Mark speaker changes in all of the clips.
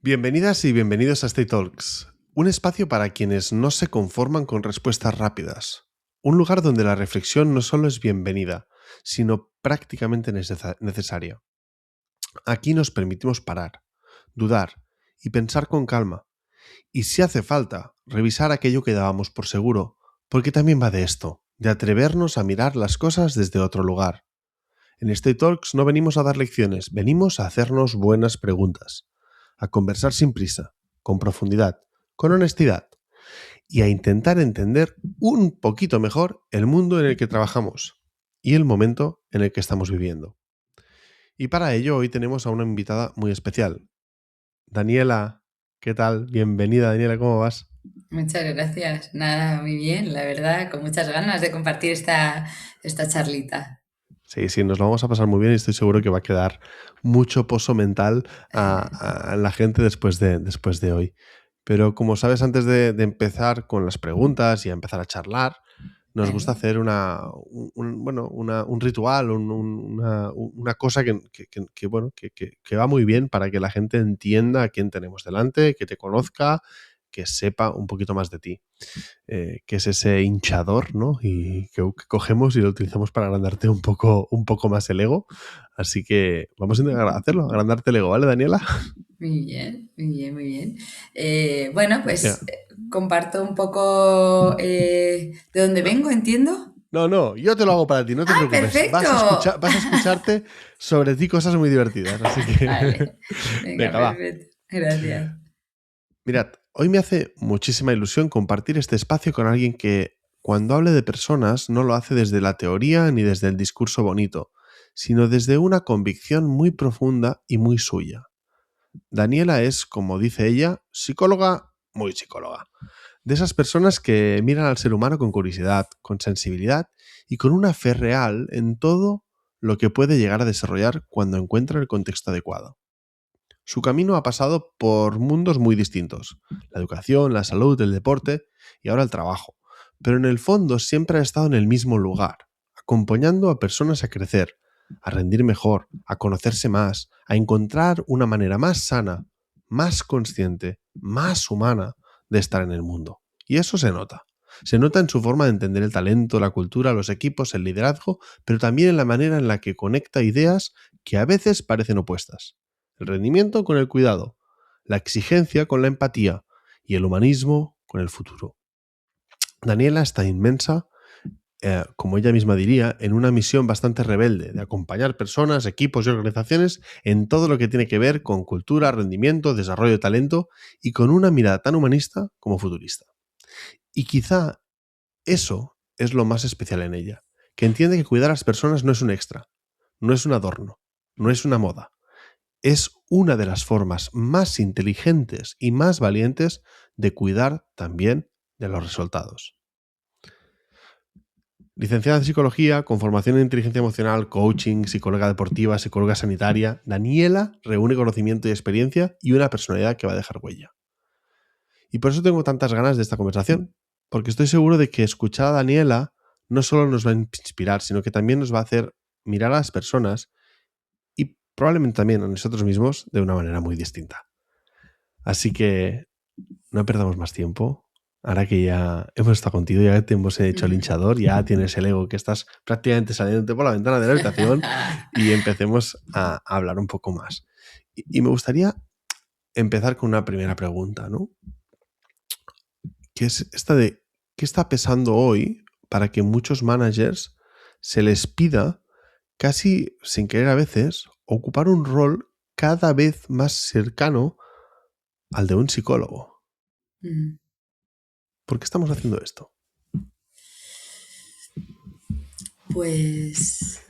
Speaker 1: Bienvenidas y bienvenidos a Stay Talks, un espacio para quienes no se conforman con respuestas rápidas. Un lugar donde la reflexión no solo es bienvenida, sino prácticamente necesaria. Aquí nos permitimos parar, dudar y pensar con calma. Y si hace falta, revisar aquello que dábamos por seguro, porque también va de esto, de atrevernos a mirar las cosas desde otro lugar. En Stay Talks no venimos a dar lecciones, venimos a hacernos buenas preguntas, a conversar sin prisa, con profundidad, con honestidad y a intentar entender un poquito mejor el mundo en el que trabajamos y el momento en el que estamos viviendo. Y para ello hoy tenemos a una invitada muy especial. Daniela, ¿qué tal? Bienvenida, Daniela, ¿cómo vas?
Speaker 2: Muchas gracias. Nada, muy bien, la verdad, con muchas ganas de compartir esta charlita.
Speaker 1: Sí, nos lo vamos a pasar muy bien y estoy seguro que va a quedar mucho pozo mental a la gente después de hoy. Pero como sabes, antes de empezar con las preguntas y a empezar a charlar, nos gusta
Speaker 2: Vale.
Speaker 1: hacer un ritual, una cosa que va muy bien para que la gente entienda a quién tenemos delante, que te conozca, que sepa un poquito más de ti. Que es ese hinchador, ¿no? Y que cogemos y lo utilizamos para agrandarte un poco más el ego. Así que vamos a intentar hacerlo, agrandarte el ego, ¿vale, Daniela?
Speaker 2: Muy bien, muy bien, muy bien. Bueno,
Speaker 1: Mira,
Speaker 2: pues comparto un poco de dónde vengo, entiendo.
Speaker 1: no, yo te lo hago para ti, no te
Speaker 2: ¡Ah,
Speaker 1: preocupes.
Speaker 2: perfecto!
Speaker 1: Vas a escucharte sobre ti cosas muy divertidas, así que
Speaker 2: Vale, venga,
Speaker 1: venga, va.
Speaker 2: perfecto. Gracias.
Speaker 1: Mirad, hoy me hace muchísima ilusión compartir este espacio con alguien que, cuando hable de personas, no lo hace desde la teoría ni desde el discurso bonito, sino desde una convicción muy profunda y muy suya. Daniela es, como dice ella, psicóloga, muy psicóloga. De esas personas que miran al ser humano con curiosidad, con sensibilidad y con una fe real en todo lo que puede llegar a desarrollar cuando encuentra el contexto adecuado. Su camino ha pasado por mundos muy distintos: la educación, la salud, el deporte y ahora el trabajo. Pero en el fondo siempre ha estado en el mismo lugar, acompañando a personas a crecer, a rendir mejor, a conocerse más, a encontrar una manera más sana, más consciente, más humana de estar en el mundo. Y eso se nota. Se nota en su forma de entender el talento, la cultura, los equipos, el liderazgo, pero también en la manera en la que conecta ideas que a veces parecen opuestas: el rendimiento con el cuidado, la exigencia con la empatía y el humanismo con el futuro. Daniela está inmensa, como ella misma diría, en una misión bastante rebelde de acompañar personas, equipos y organizaciones en todo lo que tiene que ver con cultura, rendimiento, desarrollo de talento y con una mirada tan humanista como futurista. Y quizá eso es lo más especial en ella, que entiende que cuidar a las personas no es un extra, no es un adorno, no es una moda. Es una de las formas más inteligentes y más valientes de cuidar también de los resultados. Licenciada en Psicología, con formación en Inteligencia Emocional, Coaching, psicóloga deportiva, psicóloga sanitaria, Daniela reúne conocimiento y experiencia y una personalidad que va a dejar huella. Y por eso tengo tantas ganas de esta conversación, porque estoy seguro de que escuchar a Daniela no solo nos va a inspirar, sino que también nos va a hacer mirar a las personas y probablemente también a nosotros mismos de una manera muy distinta. Así que no perdamos más tiempo. Ahora que ya hemos estado contigo, ya te hemos hecho el hinchador, ya tienes el ego que estás prácticamente saliéndote por la ventana de la habitación y empecemos a hablar un poco más. Y me gustaría empezar con una primera pregunta, ¿no? Que es esta de: ¿qué está pesando hoy para que muchos managers se les pida, casi sin querer a veces, ocupar un rol cada vez más cercano al de un psicólogo?
Speaker 2: Mm.
Speaker 1: ¿Por qué estamos haciendo esto?
Speaker 2: Pues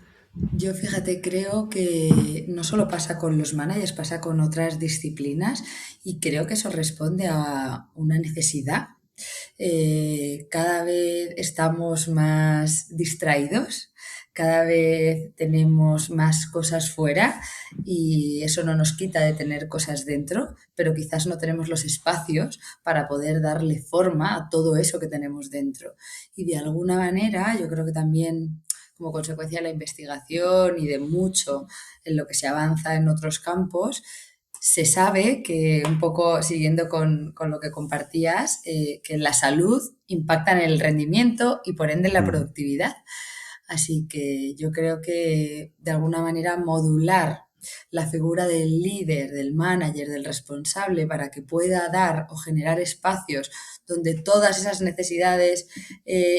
Speaker 2: yo fíjate, creo que no solo pasa con los managers, pasa con otras disciplinas y creo que eso responde a una necesidad. Cada vez estamos más distraídos, cada vez tenemos más cosas fuera y eso no nos quita de tener cosas dentro, pero quizás no tenemos los espacios para poder darle forma a todo eso que tenemos dentro. Y de alguna manera yo creo que también como consecuencia de la investigación y de mucho en lo que se avanza en otros campos, Se sabe que, un poco siguiendo con lo que compartías, que la salud impacta en el rendimiento y por ende en la
Speaker 1: Mm,
Speaker 2: productividad. Así que yo creo que de alguna manera modular la figura del líder, del manager, del responsable, para que pueda dar o generar espacios donde todas esas necesidades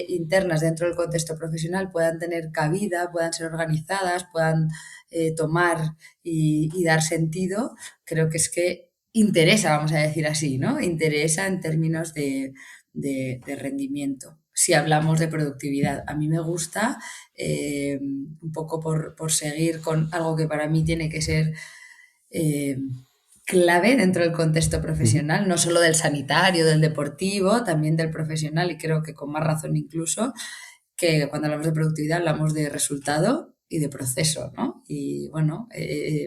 Speaker 2: internas dentro del contexto profesional puedan tener cabida, puedan ser organizadas, puedan tomar y dar sentido, creo que es que interesa, vamos a decir así, ¿no? Interesa en términos de rendimiento. Si hablamos de productividad, a mí me gusta un poco por seguir con algo que para mí tiene que ser eh, clave dentro del contexto
Speaker 1: ujú.
Speaker 2: profesional, no solo del sanitario, del deportivo, también del profesional y creo que con más razón incluso, que cuando hablamos de productividad hablamos de resultado y de proceso, ¿no? Y bueno,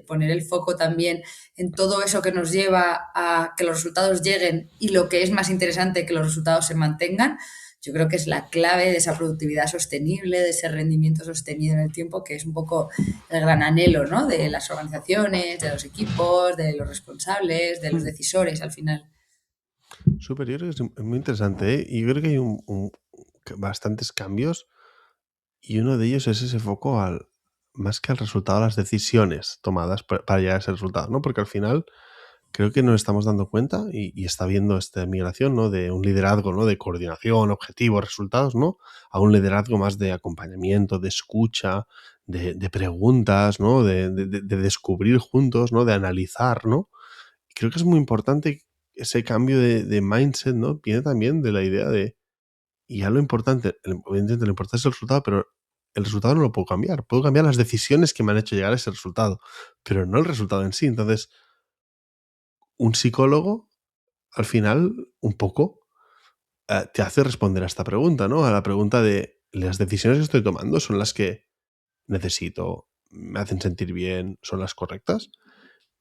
Speaker 2: poner el foco también en todo eso que nos lleva a que los resultados lleguen y lo que es más interesante, que los resultados se mantengan, yo creo que es la clave de esa productividad sostenible, de ese rendimiento sostenido en el tiempo, que es un poco el gran anhelo, ¿no? De las organizaciones, de los equipos, de los responsables, de los
Speaker 1: Mm.
Speaker 2: decisores al final.
Speaker 1: Súper, yo creo que es muy interesante, ¿eh? Y yo creo que hay bastantes cambios y uno de ellos es ese foco más que al resultado, a las decisiones tomadas para llegar a ese resultado, ¿no? Porque al final creo que nos estamos dando cuenta y está habiendo esta migración, ¿no? De un liderazgo, ¿no? De coordinación, objetivos, resultados, ¿no? A un liderazgo más de acompañamiento, de escucha, de preguntas, ¿no? De descubrir juntos, ¿no? De analizar, ¿no? Creo que es muy importante ese cambio de mindset, ¿no? Viene también de la idea de, y ya lo importante, evidentemente lo importante es el resultado, pero el resultado no lo puedo cambiar. Puedo cambiar las decisiones que me han hecho llegar a ese resultado, pero no el resultado en sí. Entonces, un psicólogo, al final, un poco, te hace responder a esta pregunta, ¿no? A la pregunta de, ¿las decisiones que estoy tomando son las que necesito, me hacen sentir bien, son las correctas?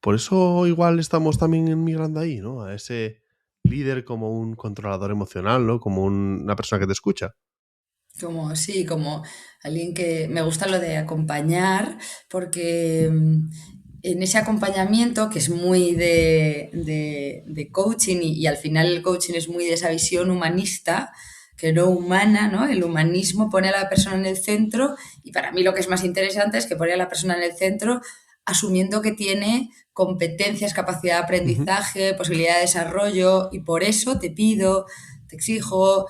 Speaker 1: Por eso igual estamos también migrando ahí, ¿no? A ese líder como un controlador emocional, ¿no? Como una persona que te escucha.
Speaker 2: Como, sí, como alguien que me gusta lo de acompañar, porque en ese acompañamiento, que es muy de coaching y al final el coaching es muy de esa visión humanista, que no humana, ¿no? El humanismo pone a la persona en el centro y para mí lo que es más interesante es que pone a la persona en el centro asumiendo que tiene competencias, capacidad de
Speaker 1: Ujú.
Speaker 2: aprendizaje, posibilidad de desarrollo y por eso te pido, te exijo,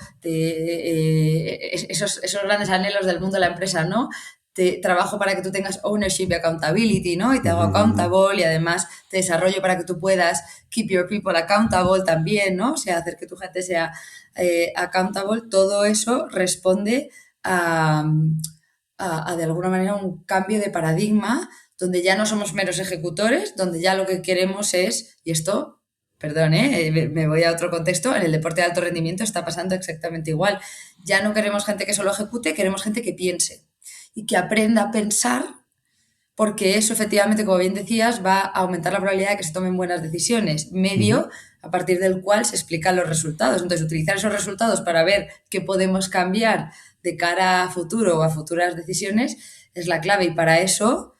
Speaker 2: esos grandes anhelos del mundo de la empresa, ¿no? Te trabajo para que tú tengas ownership y accountability, ¿no? Y te hago
Speaker 1: Ujú, ujú.
Speaker 2: accountable y además te desarrollo para que tú puedas keep your people accountable también, ¿no? O sea, hacer que tu gente sea accountable. Todo eso responde a, de alguna manera un cambio de paradigma donde ya no somos meros ejecutores, donde ya lo que queremos es, y esto, perdón, me voy a otro contexto, en el deporte de alto rendimiento está pasando exactamente igual. Ya no queremos gente que solo ejecute, queremos gente que piense y que aprenda a pensar, porque eso efectivamente, como bien decías, va a aumentar la probabilidad de que se tomen buenas decisiones,
Speaker 1: Ujú.
Speaker 2: medio a partir del cual se explican los resultados. Entonces, utilizar esos resultados para ver qué podemos cambiar de cara a futuro o a futuras decisiones es la clave y para eso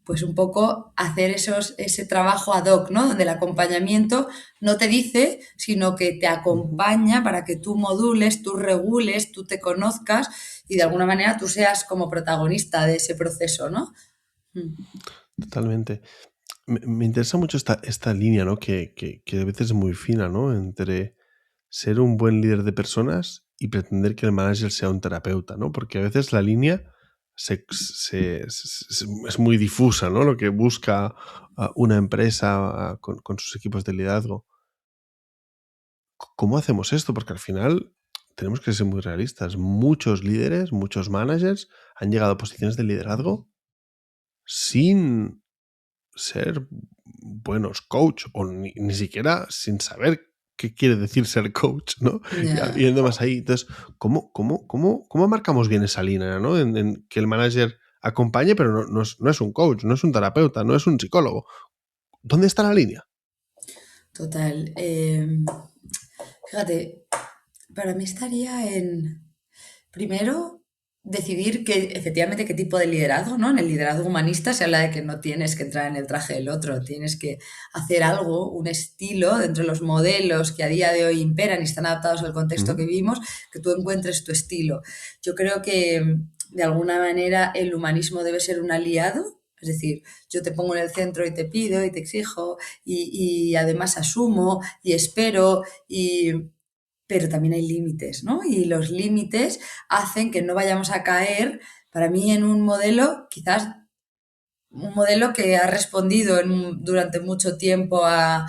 Speaker 2: pues un poco hacer ese trabajo ad hoc, ¿no? Donde el acompañamiento no te dice, sino que te
Speaker 1: Ujú.
Speaker 2: acompaña para que tú modules, tú regules, tú te conozcas y de alguna manera tú seas como protagonista de ese proceso, ¿no? Mm.
Speaker 1: Totalmente. Me interesa mucho esta línea, ¿no? Que a veces es muy fina, ¿no? Entre ser un buen líder de personas y pretender que el manager sea un terapeuta, ¿no? Porque a veces la línea es muy difusa, ¿no? Lo que busca una empresa con sus equipos de liderazgo. ¿Cómo hacemos esto? Porque al final tenemos que ser muy realistas. Muchos líderes, muchos managers han llegado a posiciones de liderazgo sin ser buenos coach o ni siquiera sin saber qué quiere decir ser coach, ¿no? Ya
Speaker 2: Ya.
Speaker 1: yendo más ahí. Entonces, ¿cómo marcamos bien esa línea, ¿no? En que el manager acompañe, pero no es un coach, no es un terapeuta, no es un psicólogo. ¿Dónde está la línea?
Speaker 2: Total. Fíjate, para mí estaría en, primero, decidir efectivamente qué tipo de liderazgo, ¿no? En el liderazgo humanista se habla de que no tienes que entrar en el traje del otro, tienes que hacer algo, un estilo dentro de los modelos que a día de hoy imperan y están adaptados al contexto
Speaker 1: Ujú.
Speaker 2: que vivimos, que tú encuentres tu estilo. Yo creo que de alguna manera el humanismo debe ser un aliado. Es decir, yo te pongo en el centro y te pido y te exijo y además asumo y espero pero también hay límites, ¿no? Y los límites hacen que no vayamos a caer, para mí, en un modelo, quizás un modelo que ha respondido durante mucho tiempo a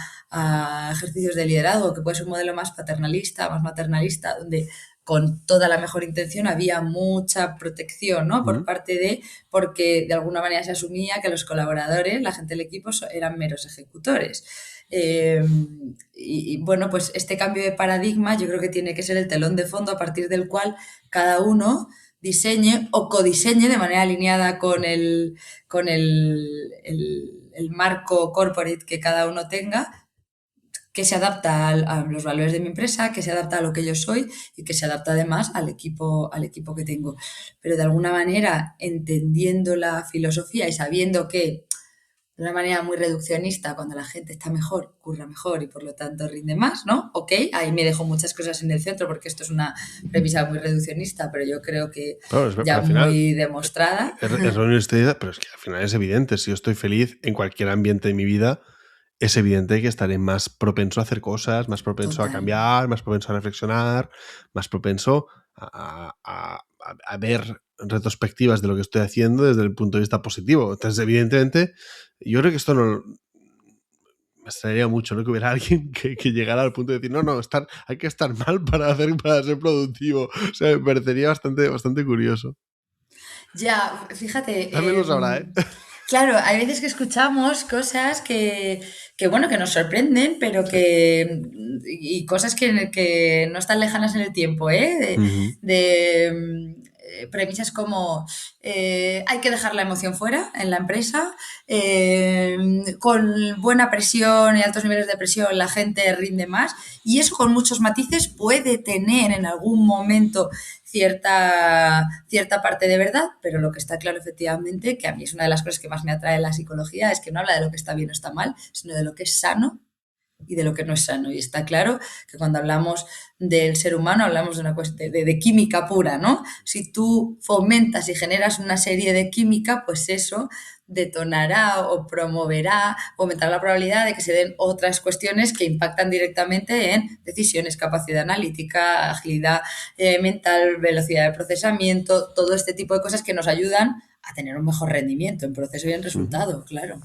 Speaker 2: ejercicios de liderazgo, que puede ser un modelo más paternalista, más maternalista, donde con toda la mejor intención había mucha protección, ¿no? Por
Speaker 1: Ujú.
Speaker 2: parte porque de alguna manera se asumía que los colaboradores, la gente del equipo, eran meros ejecutores. Eh, bueno, pues este cambio de paradigma yo creo que tiene que ser el telón de fondo a partir del cual cada uno diseñe o codiseñe de manera alineada con el marco corporate que cada uno tenga, que se adapta a los valores de mi empresa, que se adapta a lo que yo soy y que se adapta además al equipo que tengo. Pero de alguna manera, entendiendo la filosofía y sabiendo que de una manera muy reduccionista, cuando la gente está mejor, curra mejor y por lo tanto rinde más, ¿no? Ok, ahí me dejo muchas cosas en el centro porque esto es una premisa muy reduccionista, pero yo creo que
Speaker 1: Claro,
Speaker 2: ya
Speaker 1: al final
Speaker 2: muy demostrada.
Speaker 1: es reunir esta idea, pero es que al final es evidente. Si yo estoy feliz en cualquier ambiente de mi vida, es evidente que estaré más propenso a hacer cosas, más propenso a
Speaker 2: Total.
Speaker 1: cambiar, más propenso a reflexionar, más propenso a ver retrospectivas de lo que estoy haciendo desde el punto de vista positivo. Entonces, evidentemente, yo creo que esto no me extrañaría mucho, ¿no? Que hubiera alguien que llegara al punto de decir, no, hay que estar mal para ser productivo. O sea, me parecería bastante curioso.
Speaker 2: Ya, fíjate,
Speaker 1: También los habrá, ¿eh?
Speaker 2: claro, hay veces que escuchamos cosas bueno, que nos sorprenden, pero
Speaker 1: Sí.
Speaker 2: y cosas que no están lejanas en el tiempo, ¿eh?
Speaker 1: Ujú.
Speaker 2: Premisas como hay que dejar la emoción fuera en la empresa, con buena presión y altos niveles de presión la gente rinde más, y eso con muchos matices puede tener en algún momento cierta parte de verdad, pero lo que está claro efectivamente, que a mí es una de las cosas que más me atrae la psicología, es que no habla de lo que está bien o está mal, sino de lo que es sano y de lo que no es sano. Y está claro que cuando hablamos del ser humano hablamos de una cuestión de química pura, ¿no? Si tú fomentas y generas una serie de química, pues eso detonará o promoverá, aumentará la probabilidad de que se den otras cuestiones que impactan directamente en decisiones, capacidad analítica, agilidad mental, velocidad de procesamiento, todo este tipo de cosas que nos ayudan a tener un mejor rendimiento en proceso y en
Speaker 1: Ujú.
Speaker 2: resultado, claro.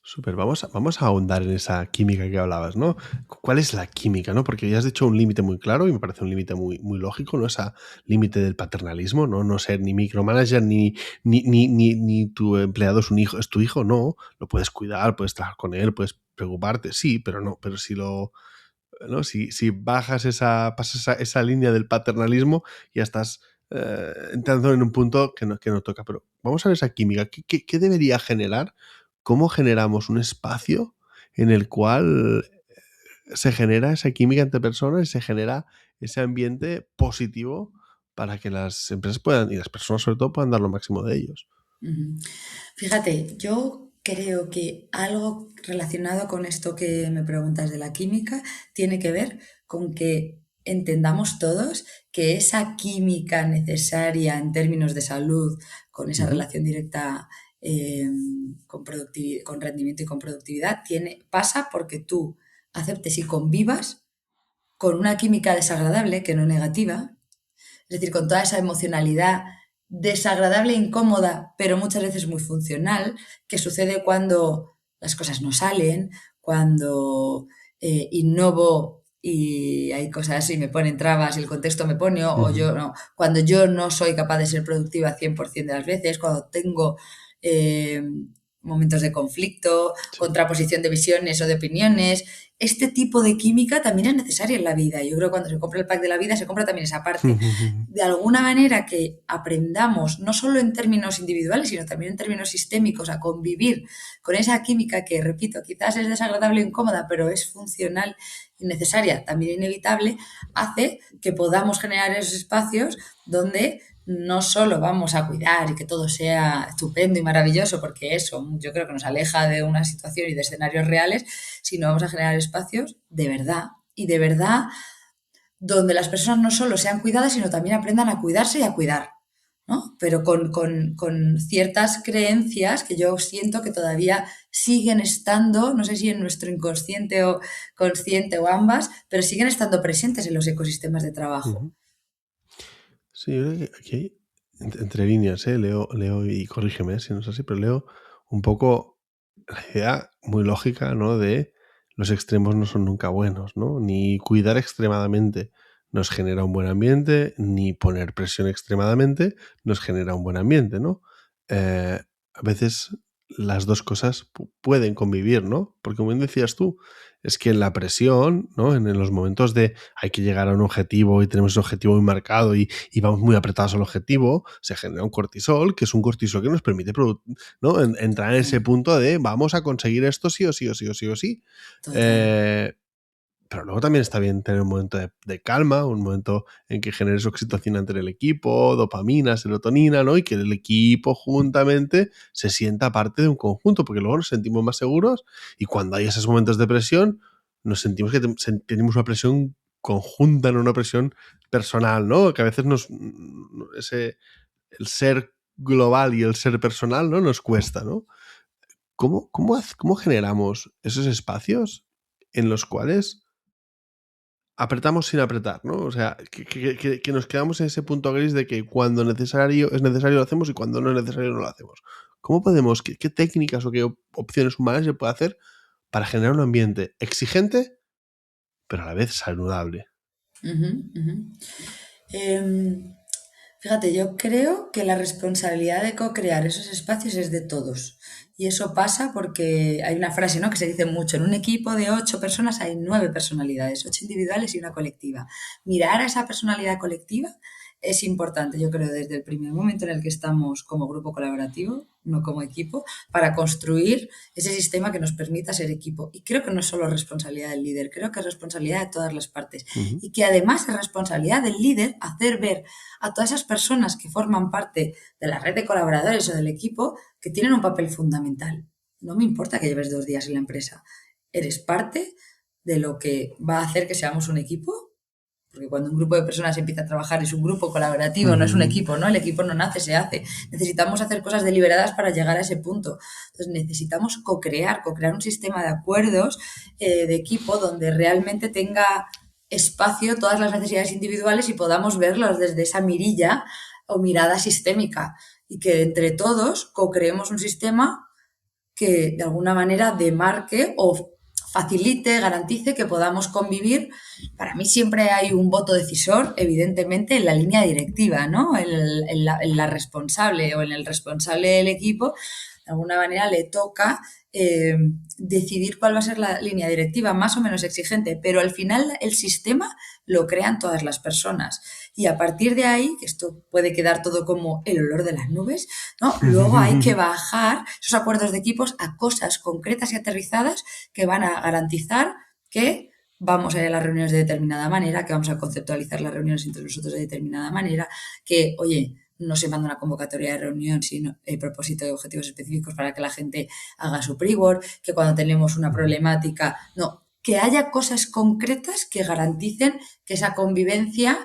Speaker 1: Súper, vamos a ahondar en esa química que hablabas, ¿no? ¿Cuál es la química, no? Porque ya has dicho un límite muy claro y me parece un límite muy lógico, ¿no? Ese límite del paternalismo, ¿no? No ser ni micromanager ni tu empleado es un hijo, es tu hijo, no. Lo puedes cuidar, puedes trabajar con él, puedes preocuparte, sí, pero no. Pero ¿no? Si bajas pasas esa línea del paternalismo, ya estás entrando en un punto que no toca. Pero vamos a ver esa química. ¿Qué debería generar? ¿Cómo generamos un espacio en el cual se genera esa química entre personas y se genera ese ambiente positivo para que las empresas puedan, y las personas sobre todo, puedan dar lo máximo de ellos?
Speaker 2: Ujú. Fíjate, yo creo que algo relacionado con esto que me preguntas de la química tiene que ver con que entendamos todos que esa química necesaria en términos de salud, con esa
Speaker 1: Ujú.
Speaker 2: relación directa eh, con rendimiento y con productividad, pasa porque tú aceptes y convivas con una química desagradable, que no negativa, es decir, con toda esa emocionalidad desagradable e incómoda, pero muchas veces muy funcional, que sucede cuando las cosas no salen, cuando innovo y hay cosas y me ponen trabas y el contexto me pone, o
Speaker 1: Ujú.
Speaker 2: yo no, cuando yo no soy capaz de ser productiva 100% de las veces, cuando tengo eh, momentos de conflicto,
Speaker 1: Sí.
Speaker 2: contraposición de visiones o de opiniones, este tipo de química también es necesaria en la vida. Yo creo que cuando se compra el pack de la vida se compra también esa parte. De alguna manera que aprendamos, no solo en términos individuales, sino también en términos sistémicos, a convivir con esa química que, repito, quizás es desagradable e incómoda, pero es funcional y necesaria, también inevitable, hace que podamos generar esos espacios donde no solo vamos a cuidar y que todo sea estupendo y maravilloso, porque eso yo creo que nos aleja de una situación y de escenarios reales, sino vamos a generar espacios de verdad y de verdad donde las personas no solo sean cuidadas, sino también aprendan a cuidarse y a cuidar, ¿no? Pero con ciertas creencias que yo siento que todavía siguen estando, no sé si en nuestro inconsciente o consciente o ambas, pero siguen estando presentes en los ecosistemas de trabajo.
Speaker 1: Ujú. Sí, yo creo que aquí hay, entre líneas, leo y corrígeme si no es así, pero leo un poco la idea muy lógica, ¿no? De los extremos no son nunca buenos, ¿no? Ni cuidar extremadamente nos genera un buen ambiente, ni poner presión extremadamente nos genera un buen ambiente, ¿no? A veces las dos cosas pueden convivir, ¿no? Porque como bien decías tú, es que en la presión, ¿no? En los momentos de hay que llegar a un objetivo y tenemos ese objetivo muy marcado y vamos muy apretados al objetivo, se genera un cortisol, que es un cortisol que nos permite, ¿no? Entrar en ese
Speaker 2: Sí,
Speaker 1: punto de vamos a conseguir esto sí o sí o sí o sí o sí.
Speaker 2: total.
Speaker 1: Eh, pero luego también está bien tener un momento de calma, un momento en que generes oxitocina entre el equipo, dopamina, serotonina, ¿no? Y que el equipo juntamente se sienta parte de un conjunto, porque luego nos sentimos más seguros y cuando hay esos momentos de presión, nos sentimos que tenemos una presión conjunta, no una presión personal, ¿no? Que a veces el ser global y el ser personal, ¿no? Nos cuesta, ¿no? ¿Cómo generamos esos espacios en los cuales apretamos sin apretar, ¿no? O sea, que nos quedamos en ese punto gris de que cuando es necesario lo hacemos y cuando no es necesario no lo hacemos. ¿Cómo podemos, qué técnicas o qué opciones humanas se puede hacer para generar un ambiente exigente, pero a la vez saludable?
Speaker 2: Ujú, ujú. Em, Fíjate, yo creo que la responsabilidad de co-crear esos espacios es de todos. Y eso pasa porque hay una frase, ¿no? Que se dice mucho, en un equipo de 8 personas hay 9 personalidades, 8 individuales y una colectiva. Mirar a esa personalidad colectiva es importante, yo creo, desde el primer momento en el que estamos como grupo colaborativo, no como equipo, para construir ese sistema que nos permita ser equipo. Y creo que no es solo responsabilidad del líder, creo que es responsabilidad de todas las partes.
Speaker 1: Ujú.
Speaker 2: Y que además es responsabilidad del líder hacer ver a todas esas personas que forman parte de la red de colaboradores o del equipo que tienen un papel fundamental. No me importa que lleves 2 días en la empresa. Eres parte de lo que va a hacer que seamos un equipo, porque cuando un grupo de personas empieza a trabajar es un grupo colaborativo, no es un
Speaker 1: Ujú.
Speaker 2: equipo, ¿no? El equipo no nace, se hace. Necesitamos hacer cosas deliberadas para llegar a ese punto. Entonces necesitamos co-crear un sistema de acuerdos de equipo donde realmente tenga espacio todas las necesidades individuales y podamos verlos desde esa mirilla o mirada sistémica y que entre todos co-creemos un sistema que de alguna manera demarque o facilite, garantice que podamos convivir. Para mí siempre hay un voto decisor, evidentemente, en la línea directiva, ¿no? En la responsable o en el responsable del equipo, de alguna manera le toca decidir cuál va a ser la línea directiva, más o menos exigente, pero al final el sistema lo crean todas las personas. Y a partir de ahí, que esto puede quedar todo como el olor de las nubes, ¿no? Luego hay que bajar esos acuerdos de equipos a cosas concretas y aterrizadas que van a garantizar que vamos a ir a las reuniones de determinada manera, que vamos a conceptualizar las reuniones entre nosotros de determinada manera, que, oye, no se manda una convocatoria de reunión sin propósito de objetivos específicos para que la gente haga su pre-work, que cuando tenemos una
Speaker 1: Ujú.
Speaker 2: problemática, no, que haya cosas concretas que garanticen que esa convivencia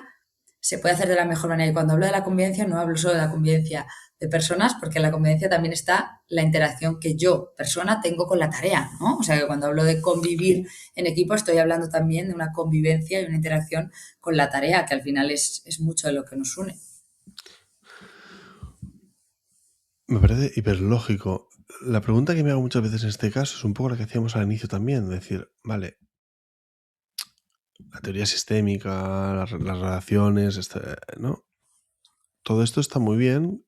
Speaker 2: se puede hacer de la mejor manera. Y cuando hablo de la convivencia, no hablo solo de la convivencia de personas, porque en la convivencia también está la interacción que yo, persona, tengo con la tarea, ¿no? O sea, que cuando hablo de convivir en equipo, estoy hablando también de una convivencia y una interacción con la tarea, que al final es mucho de lo que nos une.
Speaker 1: Me parece hiperlógico. La pregunta que me hago muchas veces en este caso es un poco la que hacíamos al inicio también, es decir, vale, la teoría sistémica, las relaciones, ¿no? Todo esto está muy bien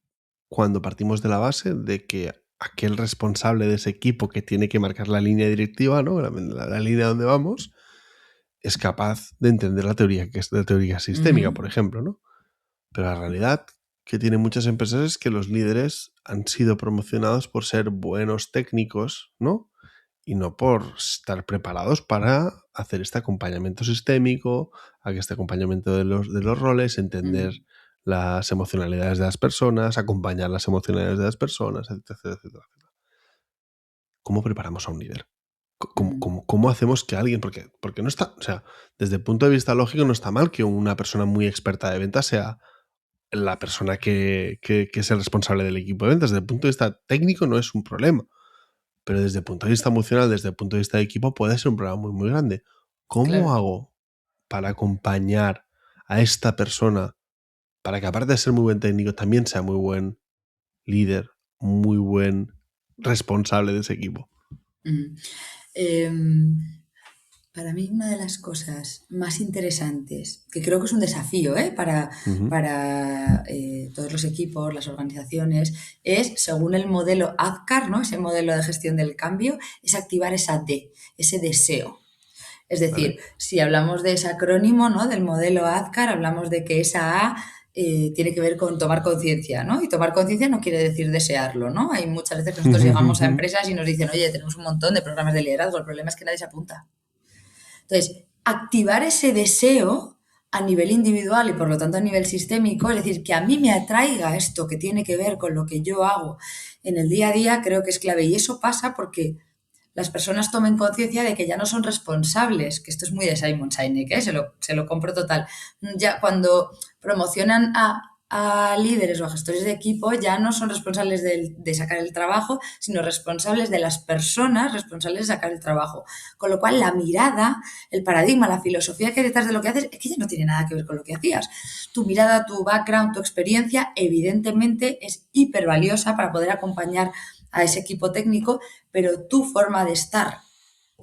Speaker 1: cuando partimos de la base de que aquel responsable de ese equipo que tiene que marcar la línea directiva, ¿no? La línea donde vamos, es capaz de entender la teoría, que es la teoría sistémica,
Speaker 2: Ujú.
Speaker 1: por ejemplo, ¿no? Pero la realidad que tienen muchas empresas es que los líderes han sido promocionados por ser buenos técnicos, ¿no? Y no por estar preparados para hacer este acompañamiento sistémico, a que este acompañamiento de los roles, entender
Speaker 2: Mm.
Speaker 1: las emocionalidades de las personas, acompañar las emocionalidades de las personas, etcétera, etcétera. ¿Cómo preparamos a un líder? ¿Cómo hacemos que alguien, porque no está, o sea, desde el punto de vista lógico no está mal que una persona muy experta de ventas sea la persona que es el responsable del equipo de ventas? Desde el punto de vista técnico no es un problema, pero desde el punto de vista emocional, desde el punto de vista de equipo, puede ser un problema muy, muy grande. ¿Cómo
Speaker 2: Claro.
Speaker 1: hago para acompañar a esta persona para que, aparte de ser muy buen técnico, también sea muy buen líder, muy buen responsable de ese equipo?
Speaker 2: Mm. Em, para mí una de las cosas más interesantes, que creo que es un desafío,
Speaker 1: Ujú.
Speaker 2: para todos los equipos, las organizaciones, es, según el modelo ADKAR, ¿no? Ese modelo de gestión del cambio, es activar esa D, ese deseo. Es
Speaker 1: ¿Vale?
Speaker 2: decir, si hablamos de ese acrónimo, ¿no? Del modelo ADKAR, hablamos de que esa A tiene que ver con tomar conciencia, ¿no? Y tomar conciencia no quiere decir desearlo, ¿no? Hay muchas veces que nosotros llegamos a empresas y nos dicen, oye, tenemos un montón de programas de liderazgo, el problema es que nadie se apunta. Entonces, activar ese deseo a nivel individual y por lo tanto a nivel sistémico, es decir, que a mí me atraiga esto que tiene que ver con lo que yo hago en el día a día, creo que es clave. Y eso pasa porque las personas tomen conciencia de que ya no son responsables, que esto es muy de Simon Sinek, ¿eh? Se lo compro total. Ya cuando promocionan a líderes o a gestores de equipo, ya no son responsables de sacar el trabajo, sino responsables de las personas responsables de sacar el trabajo. Con lo cual, la mirada, el paradigma, la filosofía que hay detrás de lo que haces es que ya no tiene nada que ver con lo que hacías. Tu mirada, tu background, tu experiencia, evidentemente es hiper valiosa para poder acompañar a ese equipo técnico, pero tu forma de estar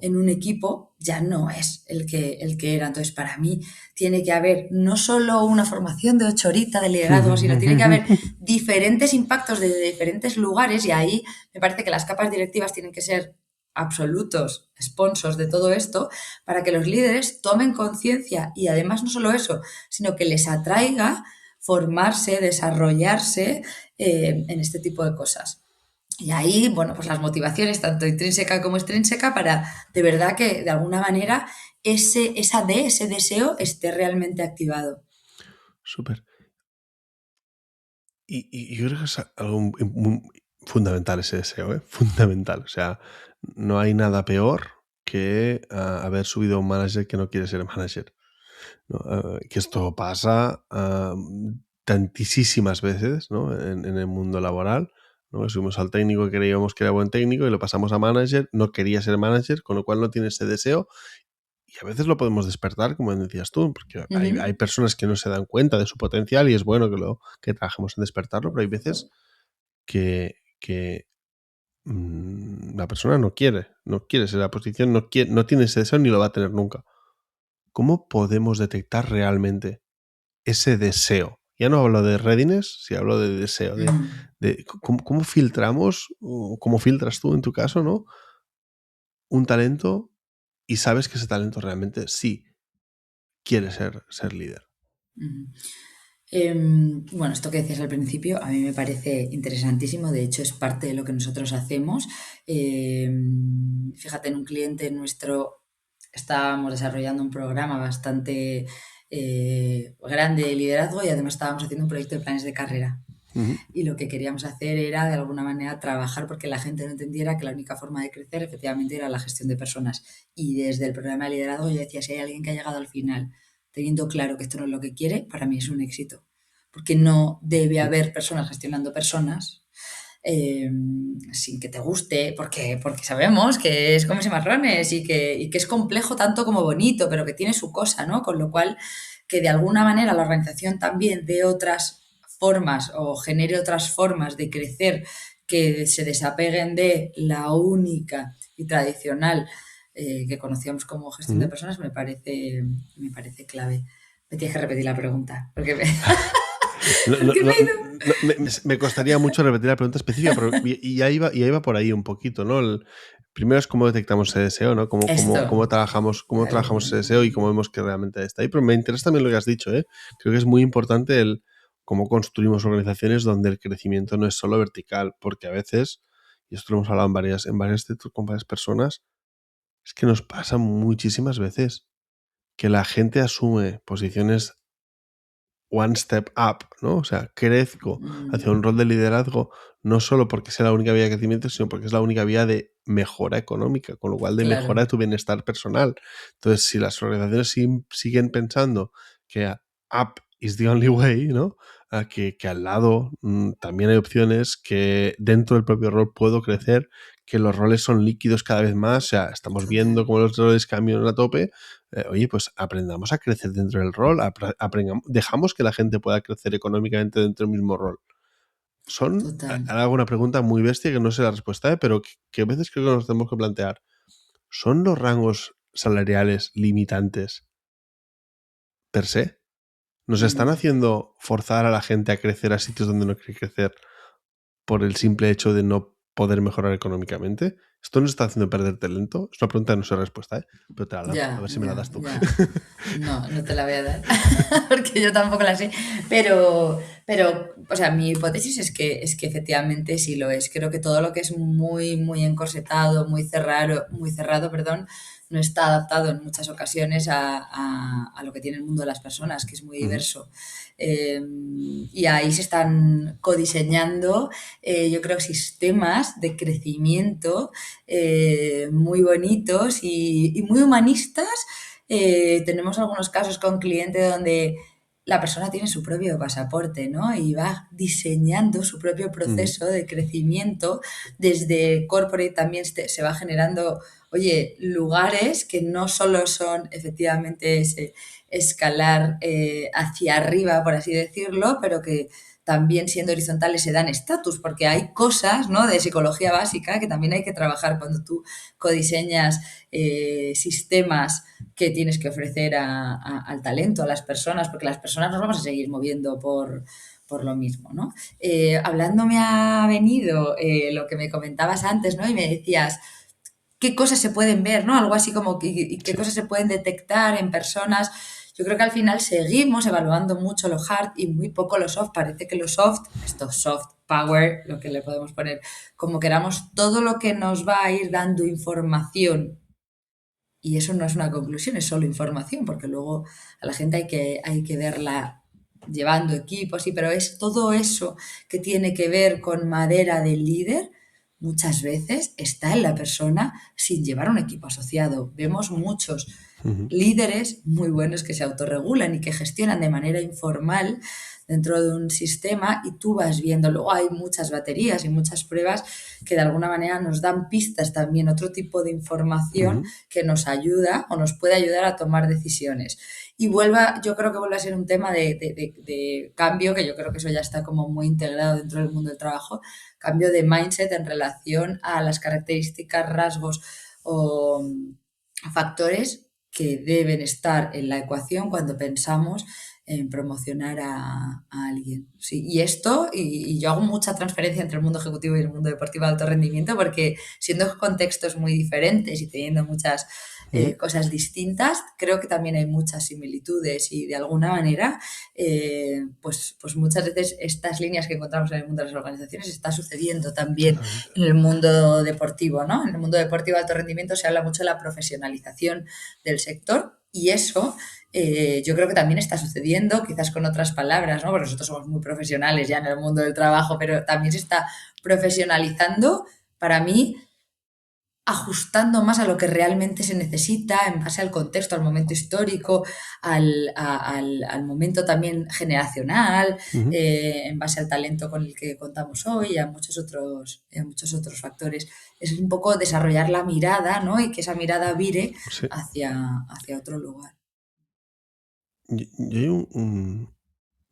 Speaker 2: en un equipo ya no es el que era. Entonces, para mí tiene que haber no solo una formación de 8 horitas de liderazgo, sino tiene que haber diferentes impactos desde diferentes lugares, y ahí me parece que las capas directivas tienen que ser absolutos sponsors de todo esto para que los líderes tomen conciencia, y además no solo eso, sino que les atraiga formarse, desarrollarse en este tipo de cosas. Y ahí, bueno, pues las motivaciones, tanto intrínseca como extrínseca, para de verdad que de alguna manera ese deseo esté realmente activado.
Speaker 1: Súper. Y yo creo que es algo muy fundamental ese deseo, ¿eh? Fundamental. O sea, no hay nada peor que haber subido a un manager que no quiere ser manager, ¿no? Que esto pasa tantísimas veces, ¿no? En el mundo laboral, ¿no? Subimos al técnico que creíamos que era buen técnico y lo pasamos a manager, no quería ser manager, con lo cual no tiene ese deseo. Y a veces lo podemos despertar, como decías tú, porque
Speaker 2: Uh
Speaker 1: hay
Speaker 2: -huh.
Speaker 1: personas que no se dan cuenta de su potencial y es bueno que trabajemos en despertarlo, pero hay veces que la persona no quiere ser la posición, no tiene ese deseo ni lo va a tener nunca. ¿Cómo podemos detectar realmente ese deseo? Ya no hablo de readiness, sí hablo de deseo,
Speaker 2: Uh -huh.
Speaker 1: de cómo filtramos, o cómo filtras tú en tu caso, ¿no? Un talento y sabes que ese talento realmente sí quiere ser líder.
Speaker 2: Uh -huh. Bueno, esto que decías al principio a mí me parece interesantísimo, de hecho es parte de lo que nosotros hacemos. Fíjate, en un cliente nuestro estábamos desarrollando un programa bastante grande de liderazgo, y además estábamos haciendo un proyecto de planes de carrera.
Speaker 1: Ujú.
Speaker 2: Y lo que queríamos hacer era, de alguna manera, trabajar porque la gente no entendiera que la única forma de crecer efectivamente era la gestión de personas. Y desde el programa de liderazgo yo decía, si hay alguien que ha llegado al final teniendo claro que esto no es lo que quiere, para mí es un éxito. Porque no debe haber personas gestionando personas eh, sin que te guste, porque sabemos que es comerse marrones y que es complejo tanto como bonito, pero que tiene su cosa, ¿no? Con lo cual, que de alguna manera la organización también dé otras formas o genere otras formas de crecer que se desapeguen de la única y tradicional que conocíamos como gestión de
Speaker 1: Ujú.
Speaker 2: personas, me parece clave. Me tienes que repetir la pregunta, porque me,
Speaker 1: No, no,
Speaker 2: porque me
Speaker 1: no,
Speaker 2: he ido.
Speaker 1: me costaría mucho repetir la pregunta específica, pero y ahí va por ahí un poquito, ¿no? Primero es cómo detectamos ese deseo, ¿no? Cómo
Speaker 2: Esto,
Speaker 1: trabajamos ese
Speaker 2: vale.
Speaker 1: deseo y cómo vemos que realmente está ahí. Pero me interesa también lo que has dicho, ¿eh? Creo que es muy importante el cómo construimos organizaciones donde el crecimiento no es solo vertical, porque a veces, y esto lo hemos hablado con varias personas, es que nos pasa muchísimas veces que la gente asume posiciones one step up, ¿no? O sea, crezco hacia
Speaker 2: Mm,
Speaker 1: un rol de liderazgo no solo porque sea la única vía de crecimiento, sino porque es la única vía de mejora económica, con lo cual de mejora
Speaker 2: claro,
Speaker 1: de tu bienestar personal. Entonces, si las organizaciones siguen pensando que up is the only way, ¿no? Que al lado también hay opciones, que dentro del propio rol puedo crecer, que los roles son líquidos cada vez más, o sea, estamos viendo
Speaker 2: total,
Speaker 1: cómo los roles cambian a tope. Oye, pues aprendamos a crecer dentro del rol, dejamos que la gente pueda crecer económicamente dentro del mismo rol.
Speaker 2: total.
Speaker 1: Ahora hago una pregunta muy bestia que no sé la respuesta, pero que a veces creo que nos tenemos que plantear. ¿Son los rangos salariales limitantes per se? ¿Nos están
Speaker 2: Mm.
Speaker 1: haciendo forzar a la gente a crecer a sitios donde no quiere crecer por el simple hecho de no poder mejorar económicamente? ¿Esto nos está haciendo perder talento? Es una pregunta que no sé respuesta, pero te la lanzo, a
Speaker 2: Ya,
Speaker 1: ver si me la
Speaker 2: ya,
Speaker 1: das tú.
Speaker 2: ya. No, no te la voy a dar, porque yo tampoco la sé. O sea, mi hipótesis es que efectivamente sí lo es. Creo que todo lo que es muy, muy encorsetado, muy cerrado, perdón, no está adaptado en muchas ocasiones a lo que tiene el mundo de las personas, que es muy
Speaker 1: Ujú,
Speaker 2: diverso. Y ahí se están codiseñando, yo creo, sistemas de crecimiento muy bonitos y muy humanistas. Tenemos algunos casos con clientes donde la persona tiene su propio pasaporte, ¿no? Y va diseñando su propio
Speaker 1: ujú,
Speaker 2: proceso de crecimiento. Desde corporate también se va generando, oye, lugares que no solo son efectivamente ese escalar hacia arriba, por así decirlo, pero que también siendo horizontales se dan estatus, porque hay cosas, ¿no?, de psicología básica que también hay que trabajar cuando tú codiseñas sistemas que tienes que ofrecer al talento, a las personas, porque las personas nos vamos a seguir moviendo por lo mismo, ¿no? Hablando me ha venido lo que me comentabas antes, ¿no? Y me decías, ¿qué cosas se pueden ver, ¿no? Algo así como qué
Speaker 1: sí.
Speaker 2: cosas se pueden detectar en personas. Yo creo que al final seguimos evaluando mucho lo hard y muy poco lo soft. Parece que lo soft, esto soft power, lo que le podemos poner, como queramos, todo lo que nos va a ir dando información, y eso no es una conclusión, es solo información, porque luego a la gente hay que verla llevando equipos, sí, pero es todo eso que tiene que ver con madera del líder, muchas veces está en la persona sin llevar un equipo asociado. Vemos muchos
Speaker 1: Ujú,
Speaker 2: líderes muy buenos que se autorregulan y que gestionan de manera informal dentro de un sistema y tú vas viendo, luego hay muchas baterías y muchas pruebas que de alguna manera nos dan pistas también, otro tipo de información
Speaker 1: ujú,
Speaker 2: que nos ayuda o nos puede ayudar a tomar decisiones. Y yo creo que vuelve a ser un tema de cambio, que yo creo que eso ya está como muy integrado dentro del mundo del trabajo, cambio de mindset en relación a las características, rasgos o factores que deben estar en la ecuación cuando pensamos en promocionar a alguien. Sí, y esto, y yo hago mucha transferencia entre el mundo ejecutivo y el mundo deportivo de alto rendimiento, porque siendo contextos muy diferentes y teniendo muchas
Speaker 1: ujú.
Speaker 2: cosas distintas, creo que también hay muchas similitudes y de alguna manera, pues muchas veces estas líneas que encontramos en el mundo de las organizaciones está sucediendo también
Speaker 1: Exactamente.
Speaker 2: en el mundo deportivo, ¿no? En el mundo deportivo de alto rendimiento se habla mucho de la profesionalización del sector y eso yo creo que también está sucediendo, quizás con otras palabras, ¿no? Porque nosotros somos muy profesionales ya en el mundo del trabajo, pero también se está profesionalizando, para mí, ajustando más a lo que realmente se necesita en base al contexto, al momento histórico, al momento también generacional,
Speaker 1: Ujú,
Speaker 2: en base al talento con el que contamos hoy y a muchos otros factores. Es un poco desarrollar la mirada, ¿no? Y que esa mirada vire
Speaker 1: sí.
Speaker 2: hacia otro lugar.
Speaker 1: Y hay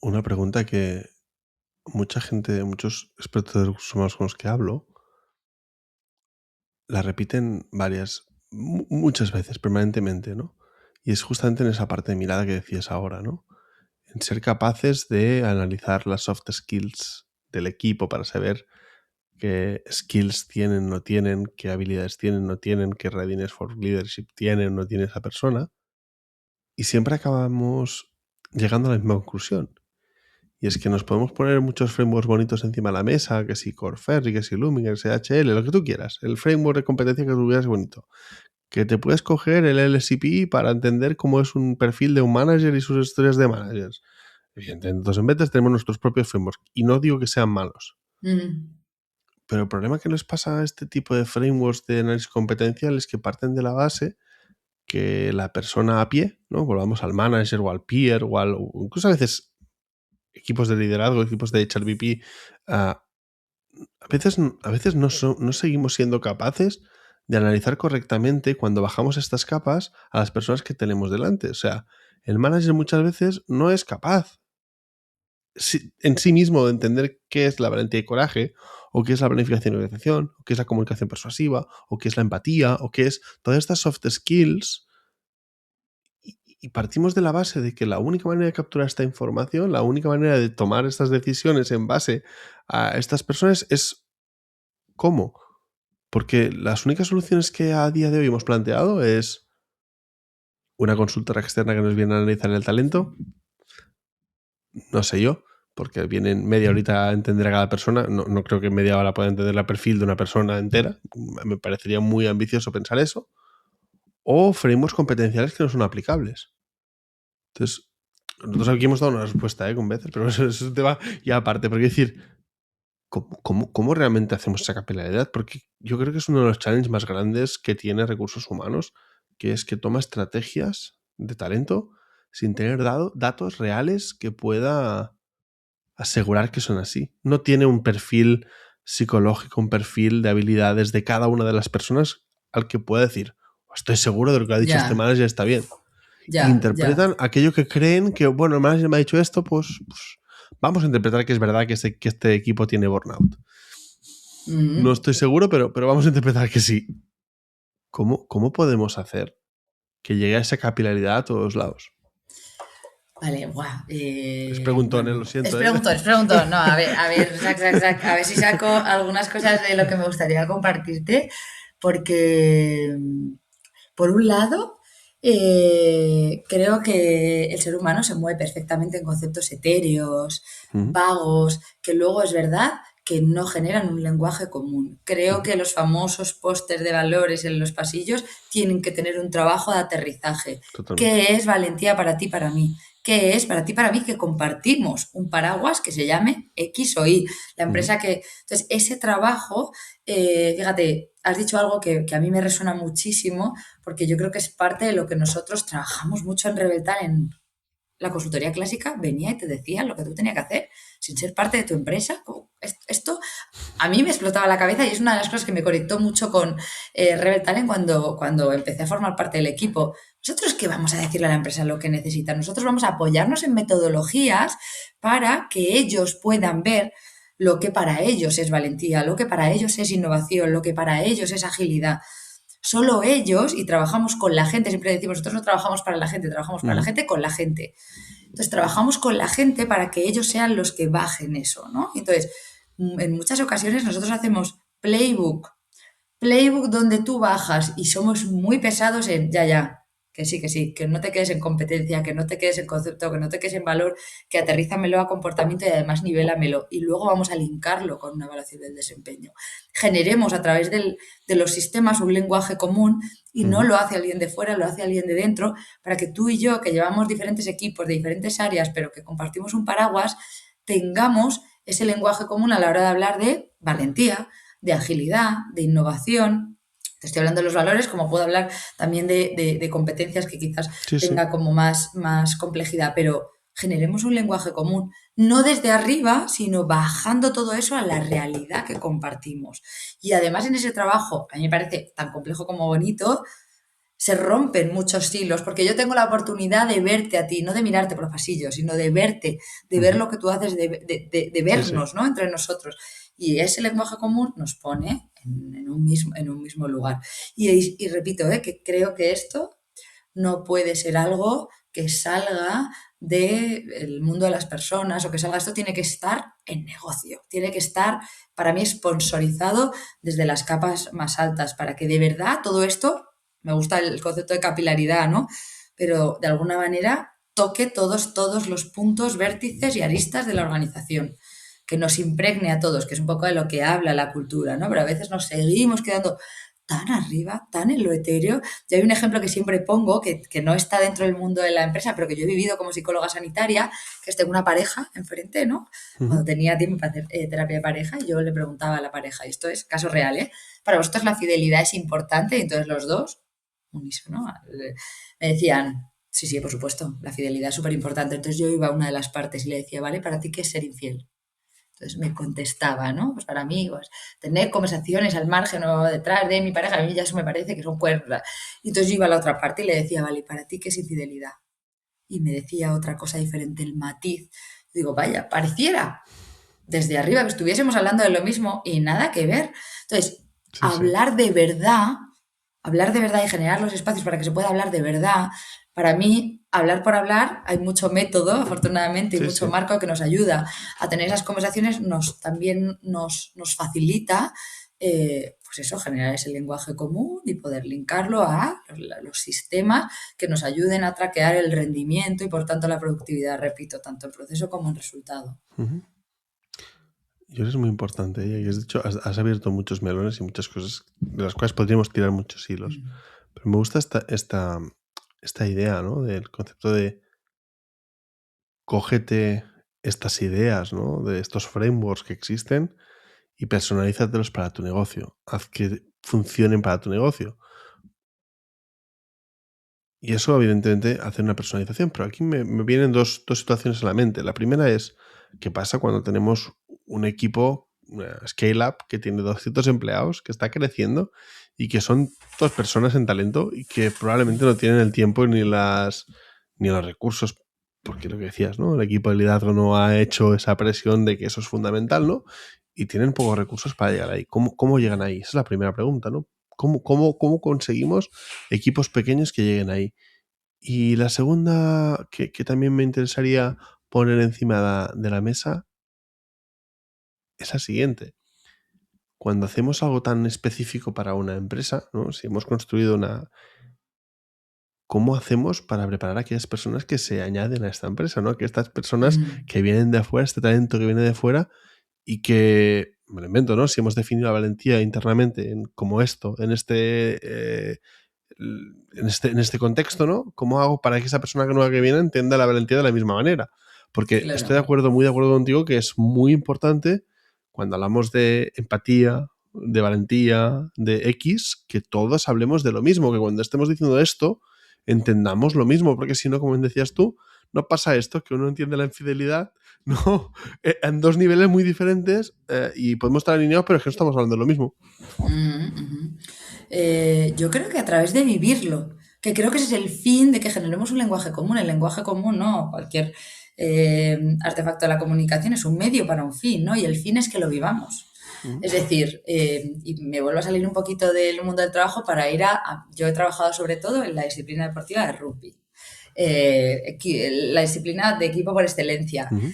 Speaker 1: una pregunta que mucha gente, muchos expertos de recursos humanos con los que hablo, la repiten muchas veces, permanentemente, ¿no? Y es justamente en esa parte de mirada que decías ahora, ¿no? En ser capaces de analizar las soft skills del equipo para saber qué skills tienen, no tienen, qué habilidades tienen, no tienen, qué readiness for leadership tiene o no tiene esa persona. Y siempre acabamos llegando a la misma conclusión. Y es que nos podemos poner muchos frameworks bonitos encima de la mesa, que si Core Ferry, que si Lumin, que si HL, lo que tú quieras. El framework de competencia que tú quieras es bonito. Que te puedes coger el LSCP para entender cómo es un perfil de un manager y sus historias de managers. Evidentemente, todos en betas tenemos nuestros propios frameworks y no digo que sean malos. Pero el problema que les pasa a este tipo de frameworks de análisis competencial es que parten de la base que la persona a pie, ¿no? Volvamos al manager o al peer o incluso a veces equipos de liderazgo, equipos de HRBP, a veces no seguimos siendo capaces de analizar correctamente cuando bajamos estas capas a las personas que tenemos delante. O sea, el manager muchas veces no es capaz en sí mismo de entender qué es la valentía y coraje, o qué es la planificación y organización, o qué es la comunicación persuasiva, o qué es la empatía, o qué es todas estas soft skills. Y partimos de la base de que la única manera de capturar esta información, la única manera de tomar estas decisiones en base a estas personas es ¿cómo? Porque las únicas soluciones que a día de hoy hemos planteado es una consultora externa que nos viene a analizar el talento, no sé yo, porque vienen media horita a entender a cada persona. No creo que en media hora pueda entender el perfil de una persona entera. Me parecería muy ambicioso pensar eso. O frameworks competenciales que no son aplicables. Entonces, nosotros aquí hemos dado una respuesta con veces, pero eso es un tema ya aparte. Porque decir, ¿cómo realmente hacemos esa capilaridad? Porque yo creo que es uno de los challenges más grandes que tiene recursos humanos, que es que toma estrategias de talento sin tener datos reales que pueda asegurar que son así. No tiene un perfil psicológico, un perfil de habilidades de cada una de las personas al que pueda decir, estoy seguro de lo que ha dicho este manager, está bien. Interpretan aquello que creen que, bueno, el manager me ha dicho esto, pues vamos a interpretar que es verdad que este equipo tiene burnout. No estoy seguro, pero vamos a interpretar que sí. ¿Cómo podemos hacer que llegue a esa capilaridad a todos lados?
Speaker 2: Vale, guau.
Speaker 1: Es preguntón, lo siento.
Speaker 2: Es preguntón. No, a ver, Zac. A ver si saco algunas cosas de lo que me gustaría compartirte. Porque, por un lado, creo que el ser humano se mueve perfectamente en conceptos etéreos, vagos, que luego es verdad que no generan un lenguaje común. Creo que los famosos pósters de valores en los pasillos tienen que tener un trabajo de aterrizaje.
Speaker 1: Totalmente.
Speaker 2: ¿Qué es valentía para ti, para mí? ¿Qué es para ti, para mí, que compartimos un paraguas que se llame X o Y? La empresa que... Entonces, ese trabajo, fíjate, has dicho algo que a mí me resuena muchísimo, porque yo creo que es parte de lo que nosotros trabajamos mucho en Rebeltal. En la consultoría clásica venía y te decía lo que tú tenías que hacer sin ser parte de tu empresa. Esto a mí me explotaba la cabeza y es una de las cosas que me conectó mucho con Rebel Talent cuando empecé a formar parte del equipo. ¿Nosotros qué vamos a decirle a la empresa lo que necesita? Nosotros vamos a apoyarnos en metodologías para que ellos puedan ver lo que para ellos es valentía, lo que para ellos es innovación, lo que para ellos es agilidad. Solo ellos, y trabajamos con la gente, siempre decimos, nosotros no trabajamos para la gente, trabajamos para la gente con la gente. Entonces, trabajamos con la gente para que ellos sean los que bajen eso, ¿no? Entonces, en muchas ocasiones nosotros hacemos playbook donde tú bajas y somos muy pesados en que sí, que no te quedes en competencia, que no te quedes en concepto, que no te quedes en valor, que aterrízamelo a comportamiento y además nivélamelo. Y luego vamos a linkarlo con una evaluación del desempeño. Generemos a través de los sistemas un lenguaje común y no lo hace alguien de fuera, lo hace alguien de dentro, para que tú y yo, que llevamos diferentes equipos de diferentes áreas, pero que compartimos un paraguas, tengamos ese lenguaje común a la hora de hablar de valentía, de agilidad, de innovación. Te estoy hablando de los valores, como puedo hablar también de competencias que quizás tenga como más complejidad, pero generemos un lenguaje común, no desde arriba, sino bajando todo eso a la realidad que compartimos. Y además en ese trabajo, a mí me parece tan complejo como bonito, se rompen muchos hilos, porque yo tengo la oportunidad de verte a ti, no de mirarte por los pasillos, sino de verte, de ver lo que tú haces, de vernos, ¿no? Entre nosotros. Y ese lenguaje común nos pone en un mismo lugar. Y repito, que creo que esto no puede ser algo que salga del mundo de las personas o que salga, esto tiene que estar en negocio, tiene que estar, para mí, sponsorizado desde las capas más altas, para que de verdad todo esto, me gusta el concepto de capilaridad, ¿no? Pero de alguna manera toque todos los puntos, vértices y aristas de la organización, que nos impregne a todos, que es un poco de lo que habla la cultura, ¿no? Pero a veces nos seguimos quedando tan arriba, tan en lo etéreo. Y hay un ejemplo que siempre pongo, que no está dentro del mundo de la empresa, pero que yo he vivido como psicóloga sanitaria, que es tengo una pareja enfrente, ¿no? Cuando
Speaker 1: Ujú.
Speaker 2: tenía tiempo para hacer terapia de pareja, y yo le preguntaba a la pareja, y esto es caso real, ¿eh? Para vosotros la fidelidad es importante, y entonces los dos, unísono, me decían, sí, sí, por supuesto, la fidelidad es súper importante. Entonces yo iba a una de las partes y le decía, vale, ¿para ti qué es ser infiel? Entonces me contestaba, ¿no? Pues para mí, pues, tener conversaciones al margen o detrás de mi pareja, a mí ya eso me parece que son cuerdas. Y entonces yo iba a la otra parte y le decía, vale, ¿para ti qué es infidelidad? Y me decía otra cosa diferente, el matiz. Digo, vaya, pareciera desde arriba que estuviésemos hablando de lo mismo y nada que ver. Entonces,
Speaker 1: Sí, sí.
Speaker 2: hablar de verdad, hablar de verdad y generar los espacios para que se pueda hablar de verdad, para mí, hablar por hablar, hay mucho método, afortunadamente, y
Speaker 1: Sí,
Speaker 2: mucho
Speaker 1: sí.
Speaker 2: marco que nos ayuda a tener esas conversaciones, también nos facilita, pues eso, generar ese lenguaje común y poder linkarlo a los sistemas que nos ayuden a traquear el rendimiento y, por tanto, la productividad, repito, tanto en proceso como en resultado.
Speaker 1: Ujú. Y ahora es muy importante, ¿eh? Y has dicho, has abierto muchos melones y muchas cosas de las cuales podríamos tirar muchos hilos.
Speaker 2: Mm.
Speaker 1: Pero me gusta esta idea, ¿no? Del concepto de cógete estas ideas, ¿no? De estos frameworks que existen y personalízatelos para tu negocio. Haz que funcionen para tu negocio. Y eso, evidentemente, hace una personalización. Pero aquí me vienen dos situaciones a la mente. La primera es, ¿qué pasa cuando tenemos un equipo, una scale-up, que tiene 200 empleados, que está creciendo y que son dos personas en talento y que probablemente no tienen el tiempo ni los recursos? Porque lo que decías, ¿no? El equipo de liderazgo no ha hecho esa presión de que eso es fundamental, ¿no? Y tienen pocos recursos para llegar ahí. ¿Cómo llegan ahí? Esa es la primera pregunta, ¿no? ¿Cómo conseguimos equipos pequeños que lleguen ahí? Y la segunda que también me interesaría poner encima de la mesa es la siguiente. Cuando hacemos algo tan específico para una empresa, ¿no? Si hemos construido una... ¿Cómo hacemos para preparar a aquellas personas que se añaden a esta empresa, ¿no? Que estas personas
Speaker 2: Mm.
Speaker 1: que vienen de afuera, este talento que viene de fuera y que, me lo invento, ¿no? Si hemos definido la valentía internamente como esto, en este contexto, ¿no? ¿Cómo hago para que esa persona nueva que viene entienda la valentía de la misma manera? Porque estoy de
Speaker 2: Claro.
Speaker 1: acuerdo, muy de acuerdo contigo, que es muy importante cuando hablamos de empatía, de valentía, de X, que todos hablemos de lo mismo, que cuando estemos diciendo esto, entendamos lo mismo, porque si no, como decías tú, no pasa esto, que uno entiende la infidelidad, no, en dos niveles muy diferentes y podemos estar alineados, pero es que no estamos hablando de lo mismo.
Speaker 2: Ujú. Yo creo que a través de vivirlo, que creo que ese es el fin de que generemos un lenguaje común. El lenguaje común, no, cualquier artefacto de la comunicación es un medio para un fin, ¿no? Y el fin es que lo vivamos.
Speaker 1: Mm.
Speaker 2: Es decir, y me vuelvo a salir un poquito del mundo del trabajo para ir yo he trabajado sobre todo en la disciplina deportiva de rugby, la disciplina de equipo por excelencia
Speaker 1: Mm.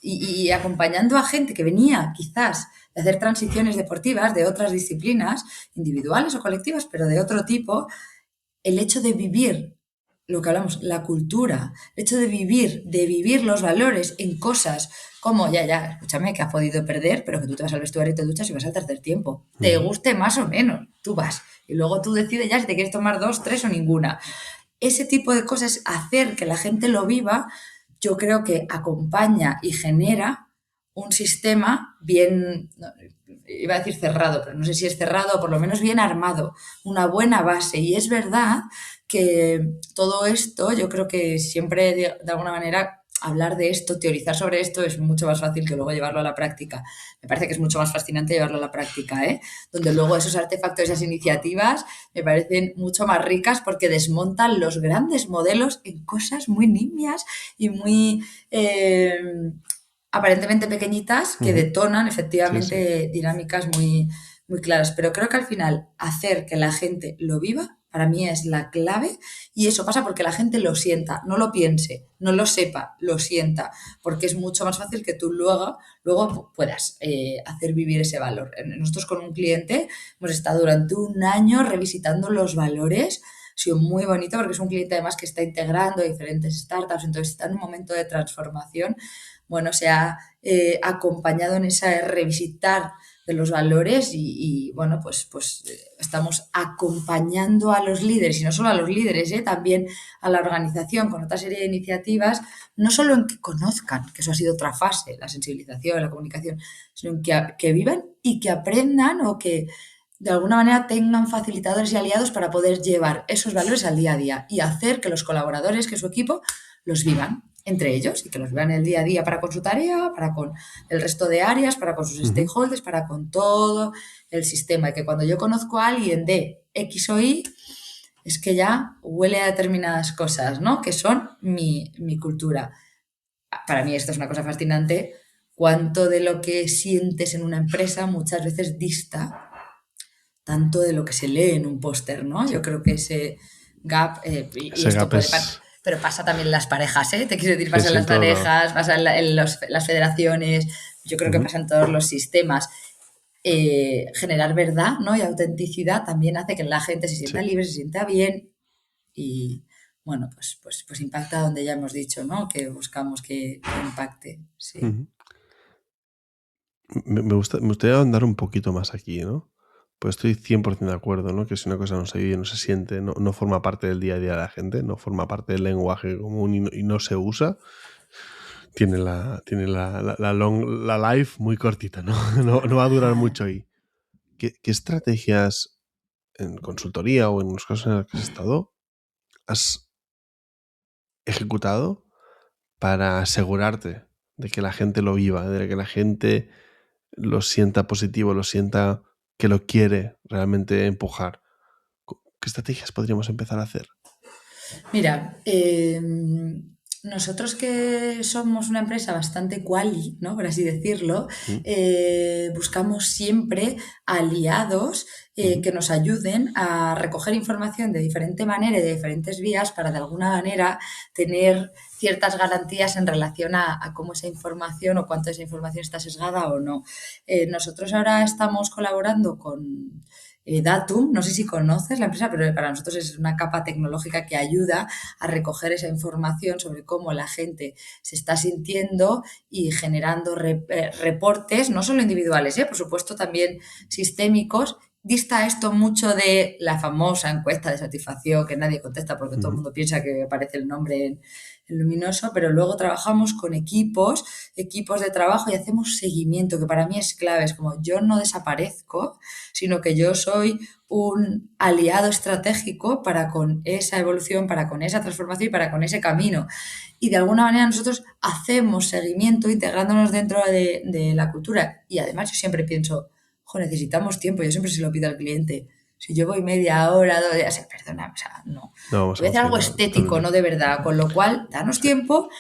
Speaker 2: y acompañando a gente que venía quizás de hacer transiciones deportivas de otras disciplinas, individuales o colectivas, pero de otro tipo, el hecho de vivir lo que hablamos, la cultura, el hecho de vivir los valores en cosas como, ya, escúchame, que has podido perder, pero que tú te vas al vestuario y te duchas y vas al tercer tiempo. Te
Speaker 1: Mm.
Speaker 2: guste más o menos, tú vas. Y luego tú decides ya si te quieres tomar dos, tres o ninguna. Ese tipo de cosas, hacer que la gente lo viva, yo creo que acompaña y genera un sistema bien, iba a decir cerrado, pero no sé si es cerrado o por lo menos bien armado, una buena base. Y es verdad que todo esto, yo creo que siempre de alguna manera hablar de esto, teorizar sobre esto es mucho más fácil que luego llevarlo a la práctica. Me parece que es mucho más fascinante llevarlo a la práctica, ¿eh? Donde luego esos artefactos, esas iniciativas me parecen mucho más ricas porque desmontan los grandes modelos en cosas muy nimias y muy aparentemente pequeñitas que
Speaker 1: Mm.
Speaker 2: detonan
Speaker 1: Sí, sí.
Speaker 2: efectivamente dinámicas muy claras. Pero creo que al final hacer que la gente lo viva para mí es la clave y eso pasa porque la gente lo sienta, no lo piense, no lo sepa, lo sienta, porque es mucho más fácil que tú luego puedas hacer vivir ese valor. Nosotros con un cliente hemos estado durante un año revisitando los valores. Ha sido muy bonito porque es un cliente además que está integrando diferentes startups, entonces está en un momento de transformación. Bueno, se ha acompañado en esa revisitar de los valores bueno, estamos acompañando a los líderes y no solo a los líderes, también a la organización con otra serie de iniciativas, no solo en que conozcan, que eso ha sido otra fase, la sensibilización, la comunicación, sino en que vivan y que aprendan o que de alguna manera tengan facilitadores y aliados para poder llevar esos valores al día a día y hacer que los colaboradores, que su equipo, los vivan entre ellos y que los vean el día a día para con su tarea, para con el resto de áreas, para con sus
Speaker 1: Ujú.
Speaker 2: stakeholders, para con todo el sistema. Y que cuando yo conozco a alguien de X o Y, es que ya huele a determinadas cosas, ¿no? Que son mi cultura. Para mí esto es una cosa fascinante. Cuánto de lo que sientes en una empresa muchas veces dista tanto de lo que se lee en un póster, ¿no? Yo
Speaker 1: Sí.
Speaker 2: creo que ese gap, y
Speaker 1: Ese
Speaker 2: esto
Speaker 1: gap
Speaker 2: puede,
Speaker 1: es,
Speaker 2: pero pasa también en las parejas, ¿eh? Te quiero decir, pasa en
Speaker 1: es en
Speaker 2: las
Speaker 1: todos lados.
Speaker 2: parejas, pasa las federaciones, yo creo que
Speaker 1: Ujú.
Speaker 2: pasa en todos los sistemas. Generar verdad, ¿no? Y autenticidad también hace que la gente se sienta
Speaker 1: Sí.
Speaker 2: libre, se sienta bien y, bueno, pues impacta donde ya hemos dicho, ¿no? Que buscamos que impacte, sí.
Speaker 1: Ujú. Me gustaría andar un poquito más aquí, ¿no? Pues estoy 100% de acuerdo, ¿no? Que si una cosa no se vive, no se siente, no forma parte del día a día de la gente, no forma parte del lenguaje común y no se usa, tiene la life muy cortita, ¿no? No va a durar mucho ahí. ¿Qué estrategias en consultoría o en los casos en los que has estado has ejecutado para asegurarte de que la gente lo viva, de que la gente lo sienta positivo, lo sienta que lo quiere realmente empujar? ¿Qué estrategias podríamos empezar a hacer?
Speaker 2: Mira, nosotros que somos una empresa bastante quali, ¿no? Por así decirlo,
Speaker 1: Mm,
Speaker 2: buscamos siempre aliados
Speaker 1: ujú,
Speaker 2: que nos ayuden a recoger información de diferente manera y de diferentes vías para de alguna manera tener ciertas garantías en relación a cómo esa información o cuánto esa información está sesgada o no. Nosotros ahora estamos colaborando con Datum, no sé si conoces la empresa, pero para nosotros es una capa tecnológica que ayuda a recoger esa información sobre cómo la gente se está sintiendo y generando reportes, no solo individuales, por supuesto también sistémicos. Dista esto mucho de la famosa encuesta de satisfacción que nadie contesta porque todo el
Speaker 1: ujú,
Speaker 2: mundo piensa que aparece el nombre en luminoso, pero luego trabajamos con equipos de trabajo y hacemos seguimiento, que para mí es clave. Es como yo no desaparezco, sino que yo soy un aliado estratégico para con esa evolución, para con esa transformación y para con ese camino. Y de alguna manera nosotros hacemos seguimiento integrándonos dentro de la cultura. Y además yo siempre pienso, necesitamos tiempo, yo siempre se lo pido al cliente. Si yo voy media hora, 2 días, perdona, o sea, no.
Speaker 1: no vamos
Speaker 2: Voy
Speaker 1: a
Speaker 2: a hacer algo
Speaker 1: funcionar,
Speaker 2: estético, no
Speaker 1: totalmente.
Speaker 2: de verdad. Con lo cual, danos
Speaker 1: Sí,
Speaker 2: tiempo,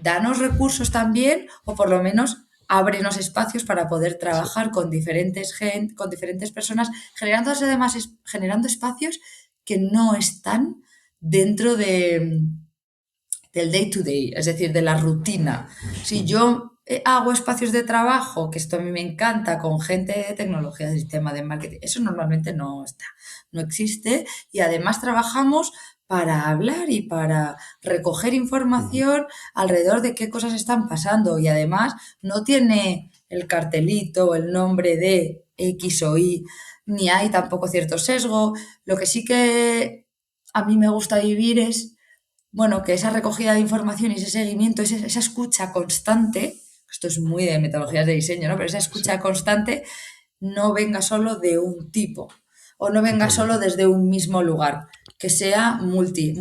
Speaker 2: danos recursos también, o por lo menos ábrenos espacios para poder
Speaker 1: sí.
Speaker 2: trabajar con con diferentes personas, generando además generando espacios que no están dentro del day to day, es decir, de la rutina. Si
Speaker 1: Ujú.
Speaker 2: yo hago espacios de trabajo, que esto a mí me encanta, con gente de tecnología, de sistema de marketing, eso normalmente no está, no existe. Y además trabajamos para hablar y para recoger
Speaker 1: Ujú.
Speaker 2: información alrededor de qué cosas están pasando. Y además no tiene el cartelito o el nombre de X o Y, ni hay tampoco cierto sesgo. Lo que sí que a mí me gusta vivir es, bueno, que esa recogida de información y ese seguimiento, esa escucha constante, esto es muy de metodologías de diseño, ¿no? Pero esa
Speaker 1: Sí,
Speaker 2: escucha constante no venga solo de un tipo o no venga solo
Speaker 1: totalmente.
Speaker 2: desde un mismo lugar, que sea multi,